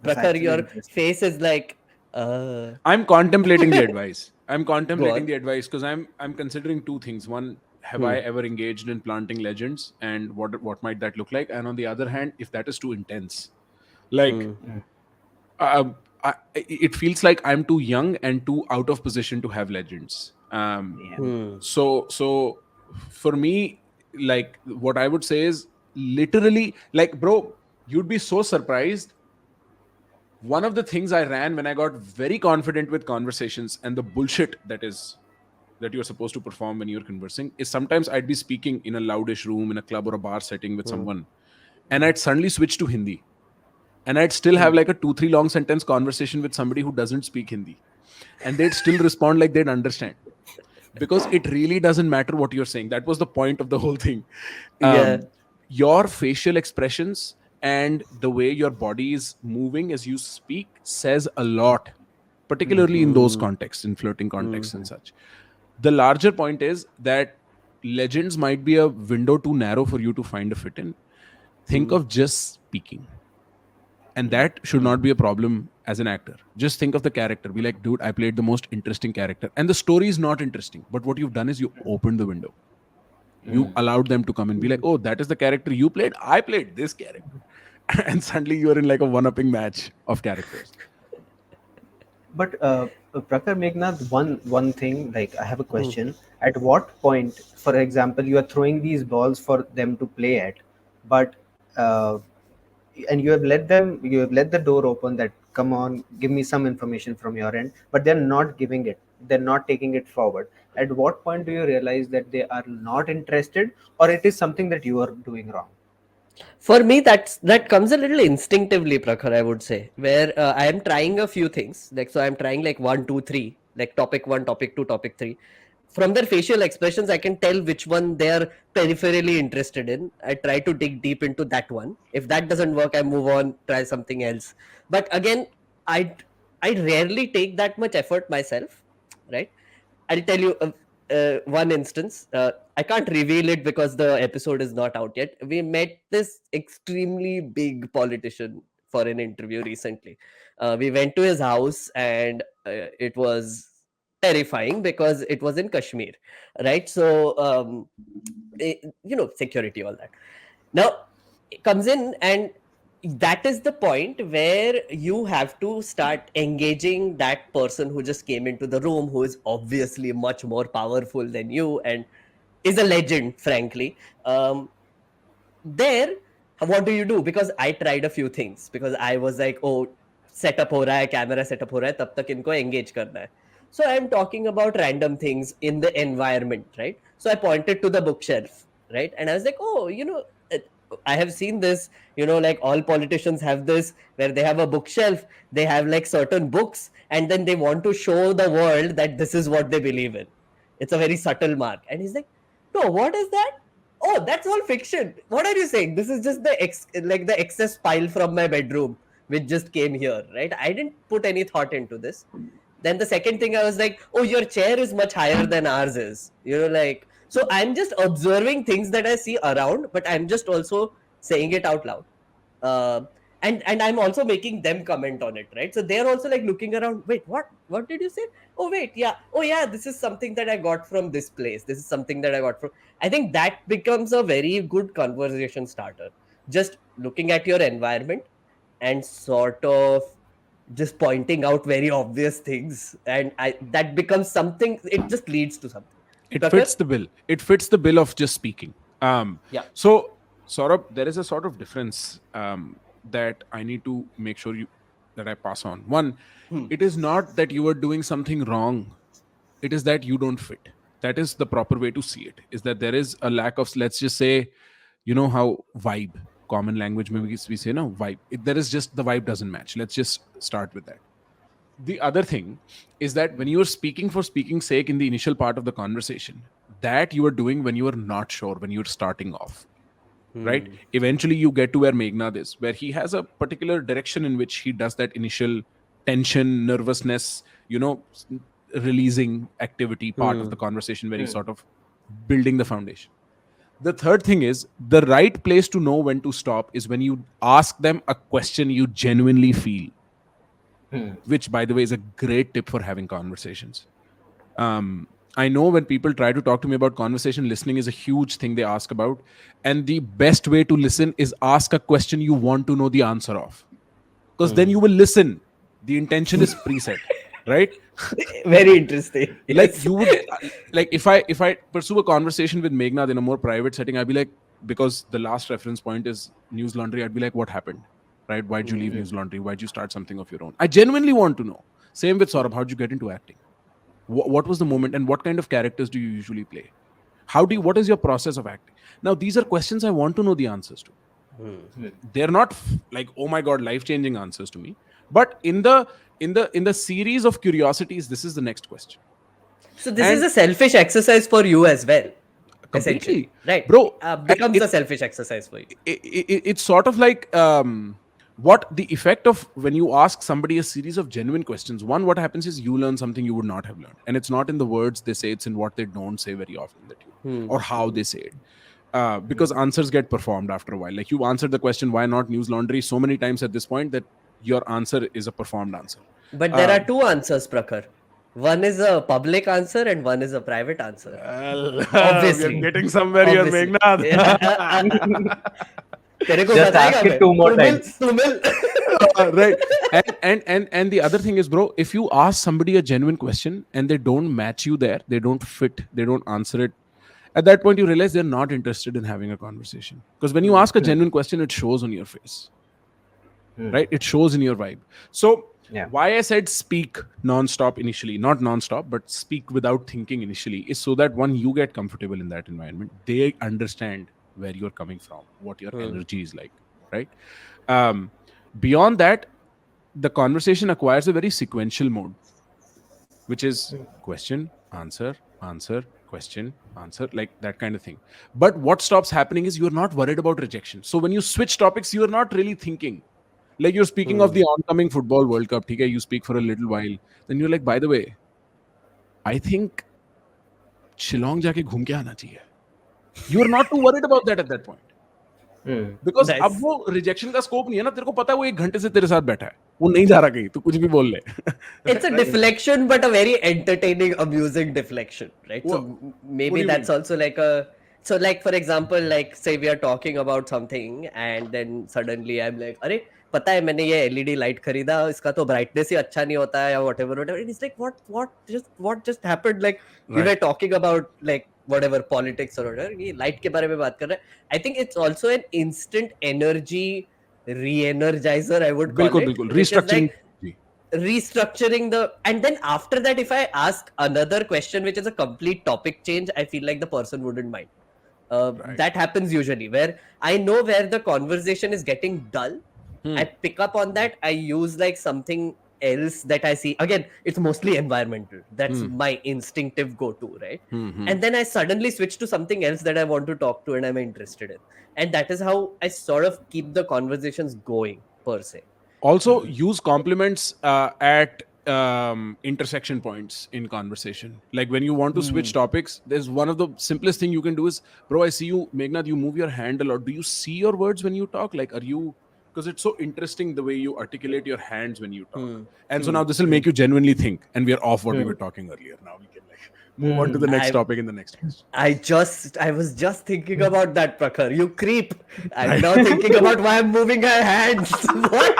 That's Prakhar, actually your interesting. face is like, uh I'm contemplating the advice. I'm go contemplating on. the advice because I'm considering two things. One, have Hmm. I ever engaged in planting legends, and what might that look like? And on the other hand, if that is too intense, like, Hmm. Hmm. it feels like I'm too young and too out of position to have legends. Yeah. Hmm. So for me, like, what I would say is, literally, like, bro, you'd be so surprised. One of the things I ran when I got very confident with conversations and the bullshit that you're supposed to perform when you're conversing is, sometimes I'd be speaking in a loudish room in a club or a bar setting with Hmm. someone, and I'd suddenly switch to Hindi, and I'd still Hmm. have like a 2-3 long sentence conversation with somebody who doesn't speak Hindi, and they'd still respond like they'd understand, because it really doesn't matter what you're saying. That was the point of the whole thing. Yeah. Your facial expressions and the way your body is moving as you speak says a lot, Hmm. particularly in those Hmm. contexts, in flirting Hmm. contexts and such. The larger point is that legends might be a window too narrow for you to find a fit in. Think Hmm. of just speaking, and Hmm. that should not be a problem as an actor. Just think of the character, be like, dude, I played the most interesting character, and the story is not interesting, but what you've done is you opened the window, you Hmm. allowed them to come and be like, oh, that is the character you played, I played this character. And suddenly you're in like a one-upping match of characters. But Prakhar, Meghnad, one thing, like I have a Hmm. question. At what point, for example, you are throwing these balls for them to play at, but uh, and you have let the door open that, come on, give me some information from your end, but they're not giving it. They're not taking it forward. At what point do you realize that they are not interested, or it is something that you are doing wrong? For me, that comes a little instinctively, Prakhar, I would say, where I am trying a few things. Like, so I'm trying like one, two, three, like topic one, topic two, topic three. From their facial expressions, I can tell which one they're peripherally interested in. I try to dig deep into that one. If that doesn't work, I move on, try something else. But again, I I rarely take that much effort myself, right? I'll tell you one instance. I can't reveal it because the episode is not out yet. We met this extremely big politician for an interview recently. We went to his house, and it was terrifying because it was in Kashmir, right? So, security, all that. Now, comes in, and that is the point where you have to start engaging that person who just came into the room, who is obviously much more powerful than you and is a legend, frankly. There, what do you do? Because I tried a few things, because I was like, oh, setup हो रहा है, camera setup हो रहा है, तब तक इनको engage करना है. So I'm talking about random things in the environment, right? So I pointed to the bookshelf, right? And I was like, oh, I have seen this, like all politicians have this, where they have a bookshelf, they have like certain books, and then they want to show the world that this is what they believe in. It's a very subtle mark. And he's like, no, what is that? Oh, that's all fiction. What are you saying? This is just the excess pile from my bedroom, which just came here, right? I didn't put any thought into this. Then the second thing, I was like, oh, your chair is much higher than ours is. Like, so I'm just observing things that I see around, but I'm just also saying it out loud. And I'm also making them comment on it, right? So they're also like looking around. Wait, what did you say? Oh wait, yeah. Oh yeah, this is something that I got from this place. This is something that I got from. I think that becomes a very good conversation starter. Just looking at your environment and sort of just pointing out very obvious things, and that becomes something. It just leads to something. It Prakhar? fits the bill. It fits the bill of just speaking. Yeah. So, Saurabh, there is a sort of difference that I need to make sure that I pass on. One, it is not that you are doing something wrong. It is that you don't fit. That is the proper way to see it. Is that there is a lack of, let's just say, how vibe, common language, maybe we say, no, vibe. There is just the vibe doesn't match. Let's just start with that. The other thing is that when you are speaking for speaking's sake in the initial part of the conversation, that you are doing when you are not sure, when you're starting off, right? Eventually you get to where Meghnad is, where he has a particular direction in which he does that initial tension, nervousness, releasing activity part of the conversation, where he's sort of building the foundation. The third thing is, the right place to know when to stop is when you ask them a question you genuinely feel. Which, by the way, is a great tip for having conversations. I know when people try to talk to me about conversation, listening is a huge thing they ask about. And the best way to listen is ask a question you want to know the answer of. Because then you will listen. The intention is preset, right? Very interesting. Like Yes. you would, like if I pursue a conversation with Meghnad in a more private setting, I'd be like, because the last reference point is News Laundry, I'd be like, what happened? Right? Why'd you leave News Laundry? Why'd you start something of your own? I genuinely want to know. Same with Saurabh. How'd you get into acting? What was the moment, and what kind of characters do you usually play? What is your process of acting? Now, these are questions I want to know the answers to. They're not like, oh my God, life-changing answers to me. But in the series of curiosities, this is the next question. So this is a selfish exercise for you as well. Completely. Right, Bro, becomes a selfish exercise for you. It's sort of like what the effect of when you ask somebody a series of genuine questions. One, what happens is you learn something you would not have learned, and it's not in the words they say, it's in what they don't say very often that you or how they say it. Because answers get performed after a while. Like, you answered the question, why not News Laundry, so many times at this point that your answer is a performed answer. But there are two answers, Prakhar. One is a public answer and one is a private answer. Obviously. We're getting somewhere here, Obviously. Meghnad. तेरे को Just बताएगा ask it मैं. 2 more तू मिल, times. तू मिल. Right. And the other thing is, bro, if you ask somebody a genuine question and they don't match you there, they don't fit, they don't answer it, at that point you realize they're not interested in having a conversation. Because when you ask a genuine question, it shows on your face. Right? It shows in your vibe. So why I said speak non-stop initially, not non-stop, but speak without thinking initially, is so that when you get comfortable in that environment, they understand where you're coming from, what your energy is like, right? Beyond that, the conversation acquires a very sequential mode, which is question, answer, answer, question, answer, like that kind of thing. But what stops happening is you're not worried about rejection. So when you switch topics, you're not really thinking. Like, you're speaking of the oncoming football World Cup, okay? You speak for a little while, then you're like, by the way, I think Shillong jaake ghum ke aana chahiye. You're not too worried about that at that point. Because Nice. अब वो rejection का scope नहीं है ना, तेरे को पता है वो 1 घंटे से तेरे साथ बैठा है, वो नहीं जा रहा कहीं, तू कुछ भी बोल ले. It's a deflection, but a very entertaining, amusing deflection, right? So maybe that's also like a So like for example, like say we are talking about something and then suddenly I'm like, अरे पता है मैंने ये LED light खरीदा, इसका तो brightness ही अच्छा नहीं होता है या whatever whatever. And it's like what just happened, like we were Right. talking about like whatever politics or whatever, ये लाइट के बारे में बात कर रहे हैं. I think it's also an instant energy re-energizer, I would call बिल्कुल it, बिल्कुल which is restructuring. like restructuring the. And then after that, if I ask another question which is a complete topic change, I feel like the person wouldn't mind. Right. That happens usually where I know where the conversation is getting dull. I pick up on that. I use like something else that I see. Again, it's mostly environmental. That's my instinctive go-to, right? And then I suddenly switch to something else that I want to talk to and I'm interested in. And that is how I sort of keep the conversations going per se. Also use compliments at intersection points in conversation. Like when you want to switch topics, there's one of the simplest thing you can do is, bro, I see you, Meghnad, you move your hand a lot. Do you see your words when you talk? Like, are you, because it's so interesting the way you articulate your hands when you talk. And so now this will make you genuinely think. And we are off what we were talking earlier. Now we can like move on to the next topic in the next question. I was just thinking about that, Prakhar. You creep. I'm now thinking about why I'm moving my hands. What?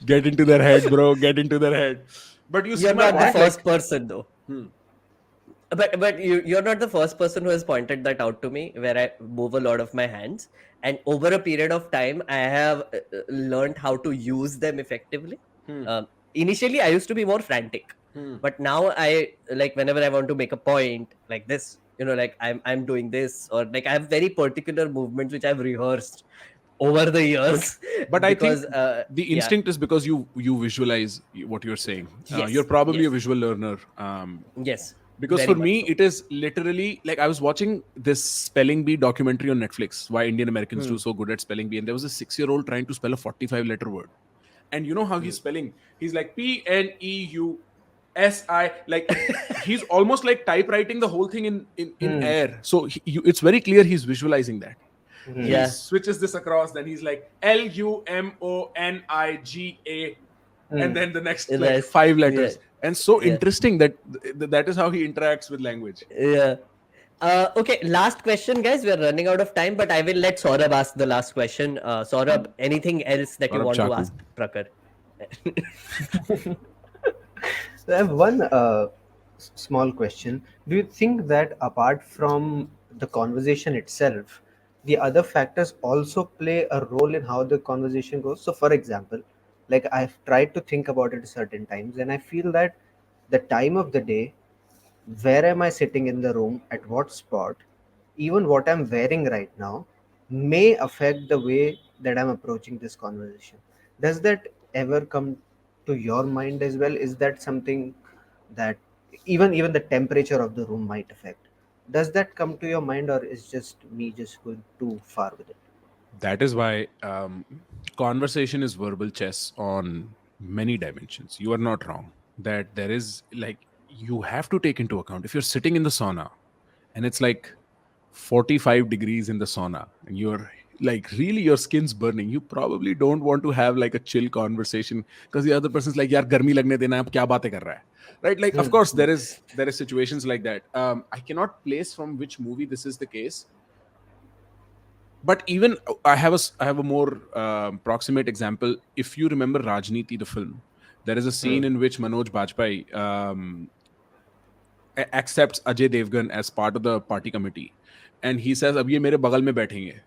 Get into their head, bro. Get into their head. But you see You're my not the point, first like, person though. But you're not the first person who has pointed that out to me, where I move a lot of my hands, and over a period of time I have learned how to use them effectively. Initially I used to be more frantic, but now I, like, whenever I want to make a point like this, like I'm doing this, or like I have very particular movements which I've rehearsed over the years. but I think Because the yeah. instinct is because you visualize what you're saying. Yes, You're probably yes. a visual learner. Yes, Because very for much me, so. it is literally like I was watching this spelling bee documentary on Netflix. Why Indian Americans do so good at spelling bee, and there was a 6-year-old trying to spell a 45-letter word, and you know how he's spelling? He's like PNEUSI, like he's almost like typewriting the whole thing in air. So it's very clear he's visualizing that. He Yeah. switches this across, then he's like LUMONIGA, and then the next like Yes, 5 letters. yeah, And so yeah. interesting that that is how he interacts with language. Yeah. Okay, last question, guys. We're running out of time, but I will let Saurabh ask the last question. Saurabh, anything else that you Saurabh want to Chaku. ask Prakhar? So I have one small question. Do you think that apart from the conversation itself, the other factors also play a role in how the conversation goes? So, for example, like I've tried to think about it certain times, and I feel that the time of the day, where am I sitting in the room, at what spot, even what I'm wearing right now, may affect the way that I'm approaching this conversation. Does that ever come to your mind as well? Is that something that even the temperature of the room might affect? Does that come to your mind, or is just me just going too far with it? That is why conversation is verbal chess on many dimensions. You are not wrong that there is like you have to take into account if you're sitting in the sauna and it's like 45 degrees in the sauna and you're like really your skin's burning, you probably don't want to have like a chill conversation because the other person's like yaar garmi lagne dena ab kya baatein kar raha hai, right? Like of course there is situations like that. I cannot place from which movie this is the case, but even I have a more proximate example. If you remember Rajniti the film, there is a scene in which Manoj Bajpayee accepts Ajay Devgan as part of the party committee, and he says, "Ab ye mere bagal mein baithenge."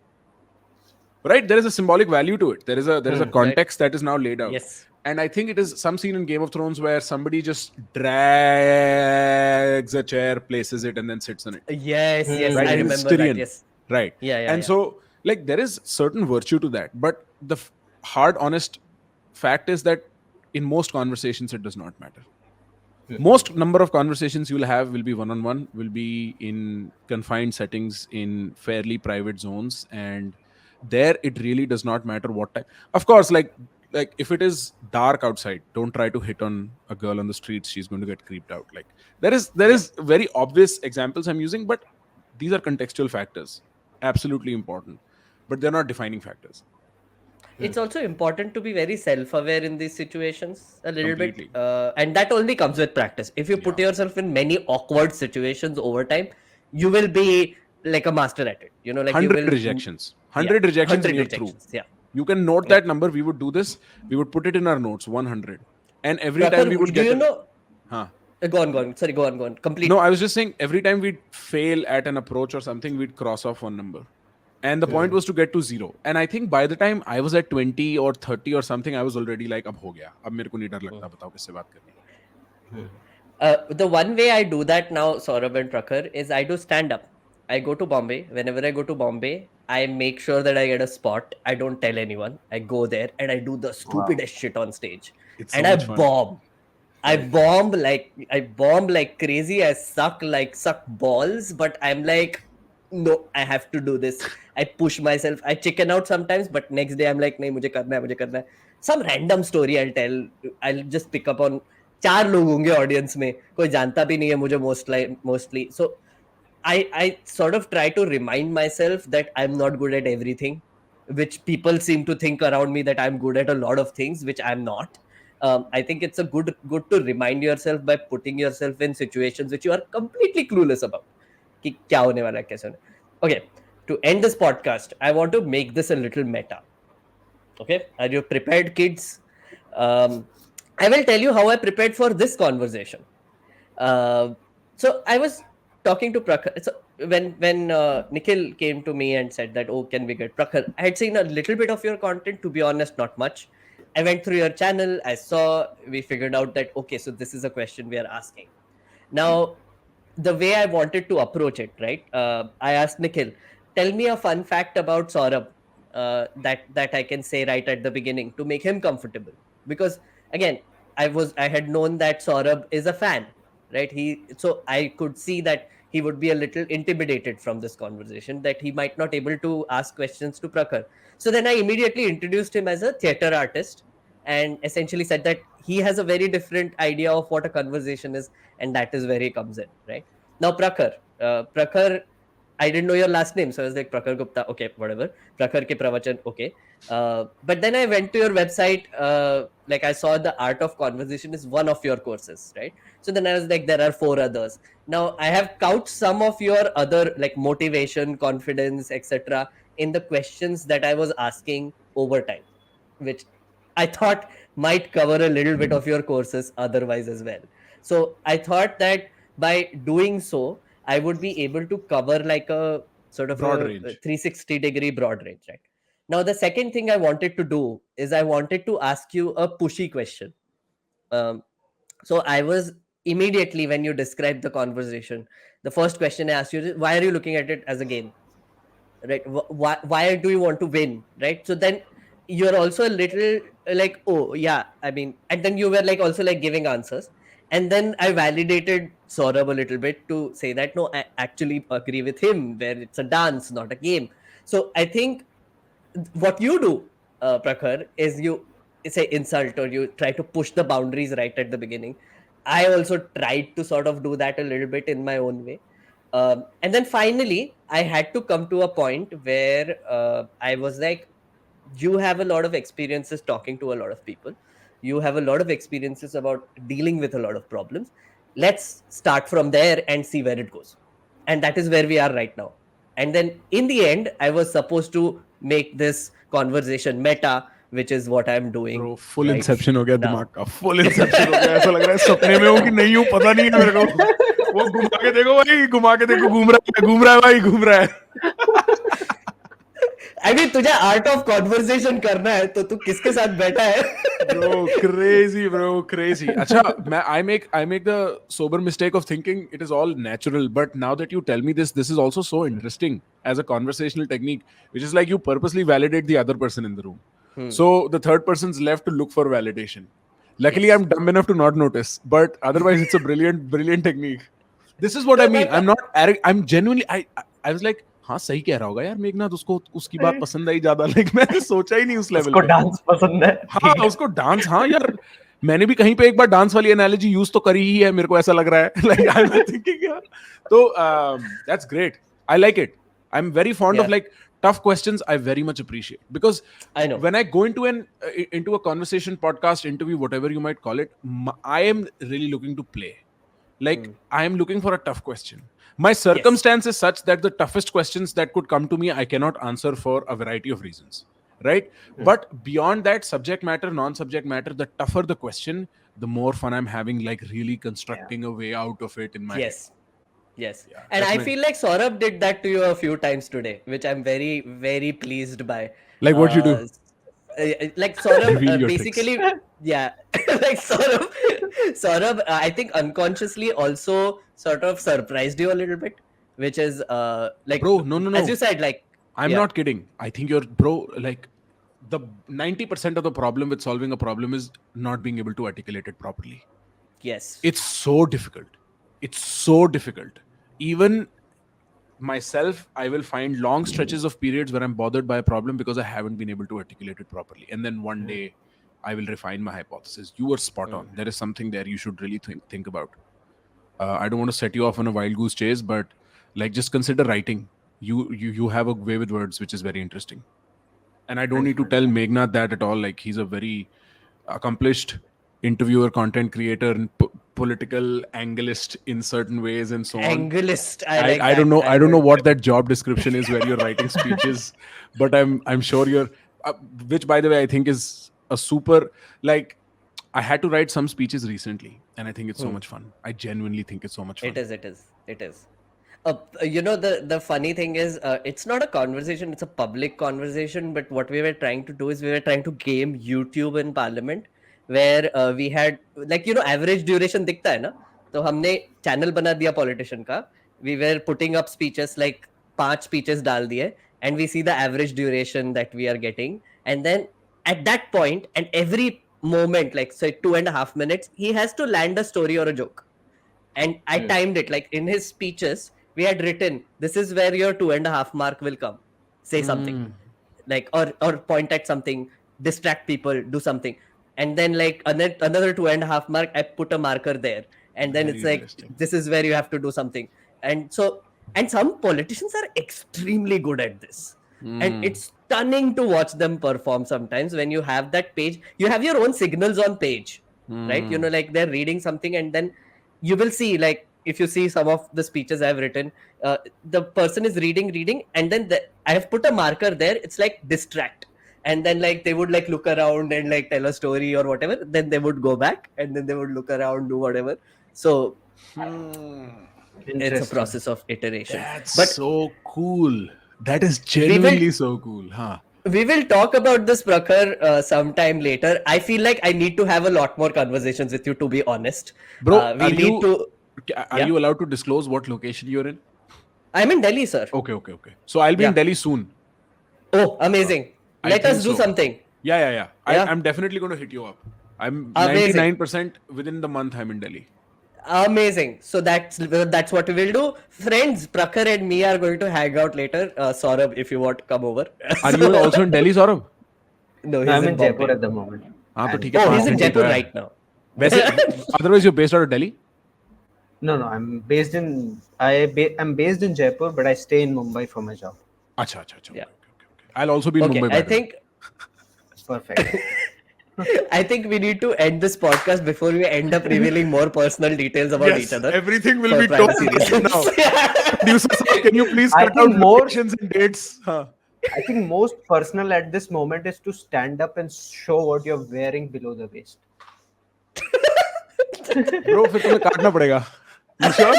Right? There is a symbolic value to it. There is a Right. context that is now laid out. Yes. And I think it is some scene in Game of Thrones where somebody just drags a chair, places it, and then sits on it. Yes, yes, Right? I And it's remember that. Tyrion. Yes. Right. Yeah, yeah, And yeah. so, like, there is certain virtue to that. But the hard, honest fact is that in most conversations, it does not matter. Most number of conversations you will have will be one-on-one, will be in confined settings, in fairly private zones, and there it really does not matter what time. Of course, like if it is dark outside, don't try to hit on a girl on the streets. She's going to get creeped out. Like there is very obvious examples I'm using, but these are contextual factors, absolutely important, but they're not defining factors. It's also important to be very self-aware in these situations a little bit, Completely. and that only comes with practice. If you put Yeah. yourself in many awkward situations over time, you will be like a master at it. You know, like you 100 will, rejections. yeah, 100 rejections and 100 you're through. rejections. Yeah. You can note Yeah. that number. We would do this. We would put it in our notes, 100. And every time Prakhar, we would do get you an... know? Huh. Go on. Sorry, go on. No, Complete. I was just saying every time we'd fail at an approach or something, we'd cross off one number. And the point was to get to zero. And I think by the time I was at 20 or 30 or something, I was already like, ab ho gaya. Ab mere ko nahi dar lagta, batao kisse baat karni hai. The one way I do that now, Saurabh and Prakhar, is I do stand up. I go to Bombay. Whenever I go to Bombay, I make sure that I get a spot. I don't tell anyone. I go there and I do the Wow. stupidest shit on stage. It's And so I much fun. bomb. Right. I bomb like crazy. I suck balls, but I'm like, no, I have to do this. I push myself. I chicken out sometimes, but next day I'm like, nahi, mujhe karna hai. Some random story I'll tell. I'll just pick up on 4 लोग होंगे audience में, कोई जानता भी नहीं है मुझे mostly. So I sort of try to remind myself that I'm not good at everything, which people seem to think around me that I'm good at a lot of things, which I'm not. I think it's a good to remind yourself by putting yourself in situations which you are completely clueless about. कि क्या होने वाला है, कैसे होने. Okay, to end this podcast, I want to make this a little meta. Okay, are you prepared, kids? I will tell you how I prepared for this conversation. So I was talking to Prakhar. So when Nikhil came to me and said that, oh, can we get Prakhar? I had seen a little bit of your content. To be honest, not much. I went through your channel. I saw. We figured out that okay, so this is a question we are asking. Now, the way I wanted to approach it, right? I asked Nikhil, tell me a fun fact about Saurabh that I can say right at the beginning to make him comfortable. Because again, I had known that Saurabh is a fan, right? So I could see that he would be a little intimidated from this conversation, that he might not able to ask questions to Prakhar. So then I immediately introduced him as a theater artist and essentially said that he has a very different idea of what a conversation is, and that is where he comes in, right? Now, Prakhar, I didn't know your last name, so I was like Prakhar Gupta. Okay, whatever. Prakhar ke Pravachan. Okay. But then I went to your website. Like I saw the art of conversation is one of your courses, right? So then I was like, there are 4 others. Now I have couched some of your other like motivation, confidence, etc. in the questions that I was asking over time, which I thought might cover a little bit of your courses otherwise as well. So I thought that by doing so, I would be able to cover like a sort of Broad a range. 360-degree broad range, right? Now, the second thing I wanted to do is I wanted to ask you a pushy question. Um, so I was immediately, when you described the conversation, the first question I asked you is, why are you looking at it as a game? Right? Why do you want to win? Right? So then you're also a little like, oh yeah, I mean, and then you were like also like giving answers, and then I validated Saurabh a little bit to say that no, I actually agree with him, where it's a dance, not a game. So I think what you do, Prakhar, is you say insult or you try to push the boundaries right at the beginning. I also tried to sort of do that a little bit in my own way. And then finally, I had to come to a point where I was like, you have a lot of experiences talking to a lot of people. You have a lot of experiences about dealing with a lot of problems. Let's start from there and see where it goes. And that is where we are right now. And then in the end, I was supposed to make this conversation meta, which is what I'm doing Bro, full right inception हो गया दिमाग now. का. Full inception हो गया. ऐसा लग रहा है सपने में हूँ कि नहीं हूँ, पता नहीं है मेरे को. वो घुमा के देखो भाई, घुमा के देखो, घूम रहा है भाई, घूम रहा है. I mean, तुझे आर्ट ऑफ कॉन्वर्सेशन करना है तो तू किसके साथ बैठा है? Bro, crazy. Acha, I make the sober mistake of thinking it is all natural, but now that you tell me this, this is also so interesting as a conversational technique, which is like you purposely validate the other person in the room. So the third person's left to look for validation. Luckily, Yes. I'm dumb enough to not notice, but otherwise, it's a brilliant technique. This is what I No, mean. but I'm not arrogant. I'm genuinely. I was like, हाँ सही कह रहा होगा यार मेघनाद, उसको उसकी बात पसंद आई ज्यादा. Like मैंने सोचा ही नहीं उस लेवल उसको पे. डांस पसंद है. हाँ उसको डांस, हाँ यार मैंने भी कहीं पे एक बार डांस वाली एनालॉजी यूज तो करी ही है, मेरे को ऐसा लग रहा है. लाइक आई एम थिंकिंग यार. तो that's great. I like it. I am very fond of yeah, like tough questions. I very much appreciate, because I know. when I go into a conversation, podcast, interview, whatever you might call it, I am really looking to play. Like, I am looking for a tough question. My circumstance is such that the toughest questions that could come to me, I cannot answer for a variety of reasons. Right? But beyond that, subject matter, non-subject matter, the tougher the question, the more fun I'm having, like really constructing a way out of it in my head. Yes. Yes. Yeah, And that's I my feel like Saurabh did that to you a few times today, which I'm very, very pleased by. like what you do. Like Saurabh, Reveal your tricks. basically, yeah, like Saurabh, I think unconsciously also sort of surprised you a little bit, which is like, Bro, no. as you said, like, I'm yeah, not kidding. I think you're, bro, like the 90% of the problem with solving a problem is not being able to articulate it properly. yes, It's so difficult. It's so difficult. Even myself, I will find long stretches of periods where I'm bothered by a problem because I haven't been able to articulate it properly. And then one day I will refine my hypothesis. You were spot on. There is something there you should really think about. I don't want to set you off on a wild goose chase, but like just consider writing. You have a way with words which is very interesting. And I don't need to tell Meghnad that at all. Like, he's a very accomplished interviewer, content creator, and political anglist in certain ways and so on. Anglist. I like I don't that. know. I don't know what that job description is where you're writing speeches, but I'm sure you're. Which, by the way, I think is a super, like. I had to write some speeches recently, and I think it's so much fun. I genuinely think it's so much fun. It is. It is. It is. You know, the funny thing is, it's not a conversation, it's a public conversation, but what we were trying to do is we were trying to game YouTube in Parliament, where we had, like, you know, average duration दिखता है ना, तो हमने channel बना दिया politician का. We were putting up speeches, like 5 speeches डाल दिए, and we see the average duration that we are getting, and then at that point, and every moment, like say 2.5 minutes, he has to land a story or a joke. And I timed it, like in his speeches we had written, this is where your 2.5 mark will come, say something, like, or point at something, distract people, do something, and then like another 2.5 mark, I put a marker there, and then Very it's like, realistic. this is where you have to do something. And so, and some politicians are extremely good at this, and it's stunning to watch them perform sometimes. When you have that page, you have your own signals on page, right? You know, like they're reading something, and then you will see, like, if you see some of the speeches I've written, the person is reading, and then I have put a marker there, it's like distract, and then like they would like look around and like tell a story or whatever, then they would go back, and then they would look around, do whatever. So it's a process of iteration. That's But so cool. That is genuinely so cool, huh? we will talk about this, Prakhar, sometime later. I feel like I need to have a lot more conversations with you, to be honest. Bro, We need to. are you allowed to disclose what location you're in? I'm in Delhi, sir. Okay. So I'll be in Delhi soon. Oh, amazing. I Let think us do so. something. Yeah. Yeah. I'm definitely going to hit you up. I'm Amazing. 99% within the month I'm in Delhi. Amazing. So that's what we will do. Friends, Prakhar and me are going to hang out later. Saurabh, if you want, come over. Are you also in Delhi, Saurabh? No, he's I'm in in Jaipur Bombay. at the moment. हाँ तो And- ठीक है Oh, 5 he's in दिन Jaipur की तो है. right now. Otherwise you're based out of Delhi? No, I'm based in I'm based in Jaipur, but I stay in Mumbai for my job. Acha. Yeah. Okay. I'll also be in Okay, Mumbai. I by the way. think Perfect. I think we need to end this podcast before we end up revealing more personal details about Yes, each other. everything will for be told privacy right reasons. now. Producer sir, can you please I cut think out more- locations and dates? Huh. I think most personal at this moment is to stand up and show what you're wearing below the waist. Bro, फिर तुम्हें काटना पड़ेगा. You sure?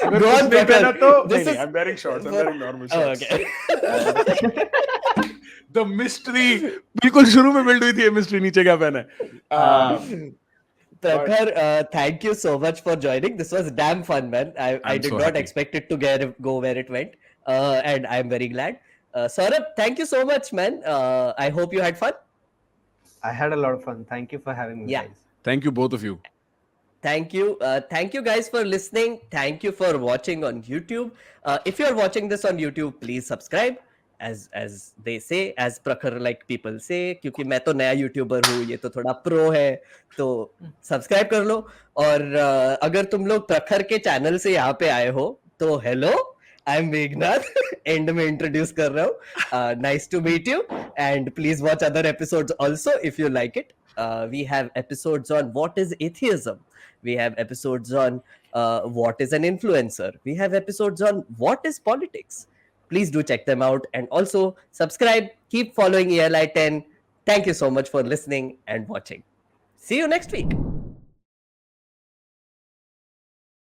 अगर Go कुछ on, नहीं पहना Prakhar. तो This नहीं, is- I'm wearing shorts. I'm for- wearing normal Oh, shorts. okay. The mystery. बिल्कुल शुरू में build हुई थी ये mystery नीचे क्या पहना है. Prakhar, thank you so much for joining. This was damn fun, man. I I'm did so not happy. expect it to go where it went. And I'm very glad. Saurabh, thank you so much, man. I hope you had fun. I had a lot of fun. Thank you for having me, Yeah. guys. Thank you both of you. Thank you. Thank you guys for listening. Thank you for watching on YouTube. If you're watching this on YouTube, please subscribe. As they say, as Prakhar like people say, क्योंकि मैं तो नया YouTuber हूँ, ये तो थोड़ा pro है, तो सब्सक्राइब कर लो. और अगर तुम लोग प्रखर के चैनल से यहाँ पे आए हो, तो hello, I am Meghnath. And में इंट्रोड्यूस कर रहा हूँ. Nice to meet you, and please watch other episodes also if you like it. We have episodes on what is atheism. We have episodes on what is an influencer. We have episodes on what is politics. Please do check them out and also subscribe. Keep following ELI10. Thank you so much for listening and watching. See you next week.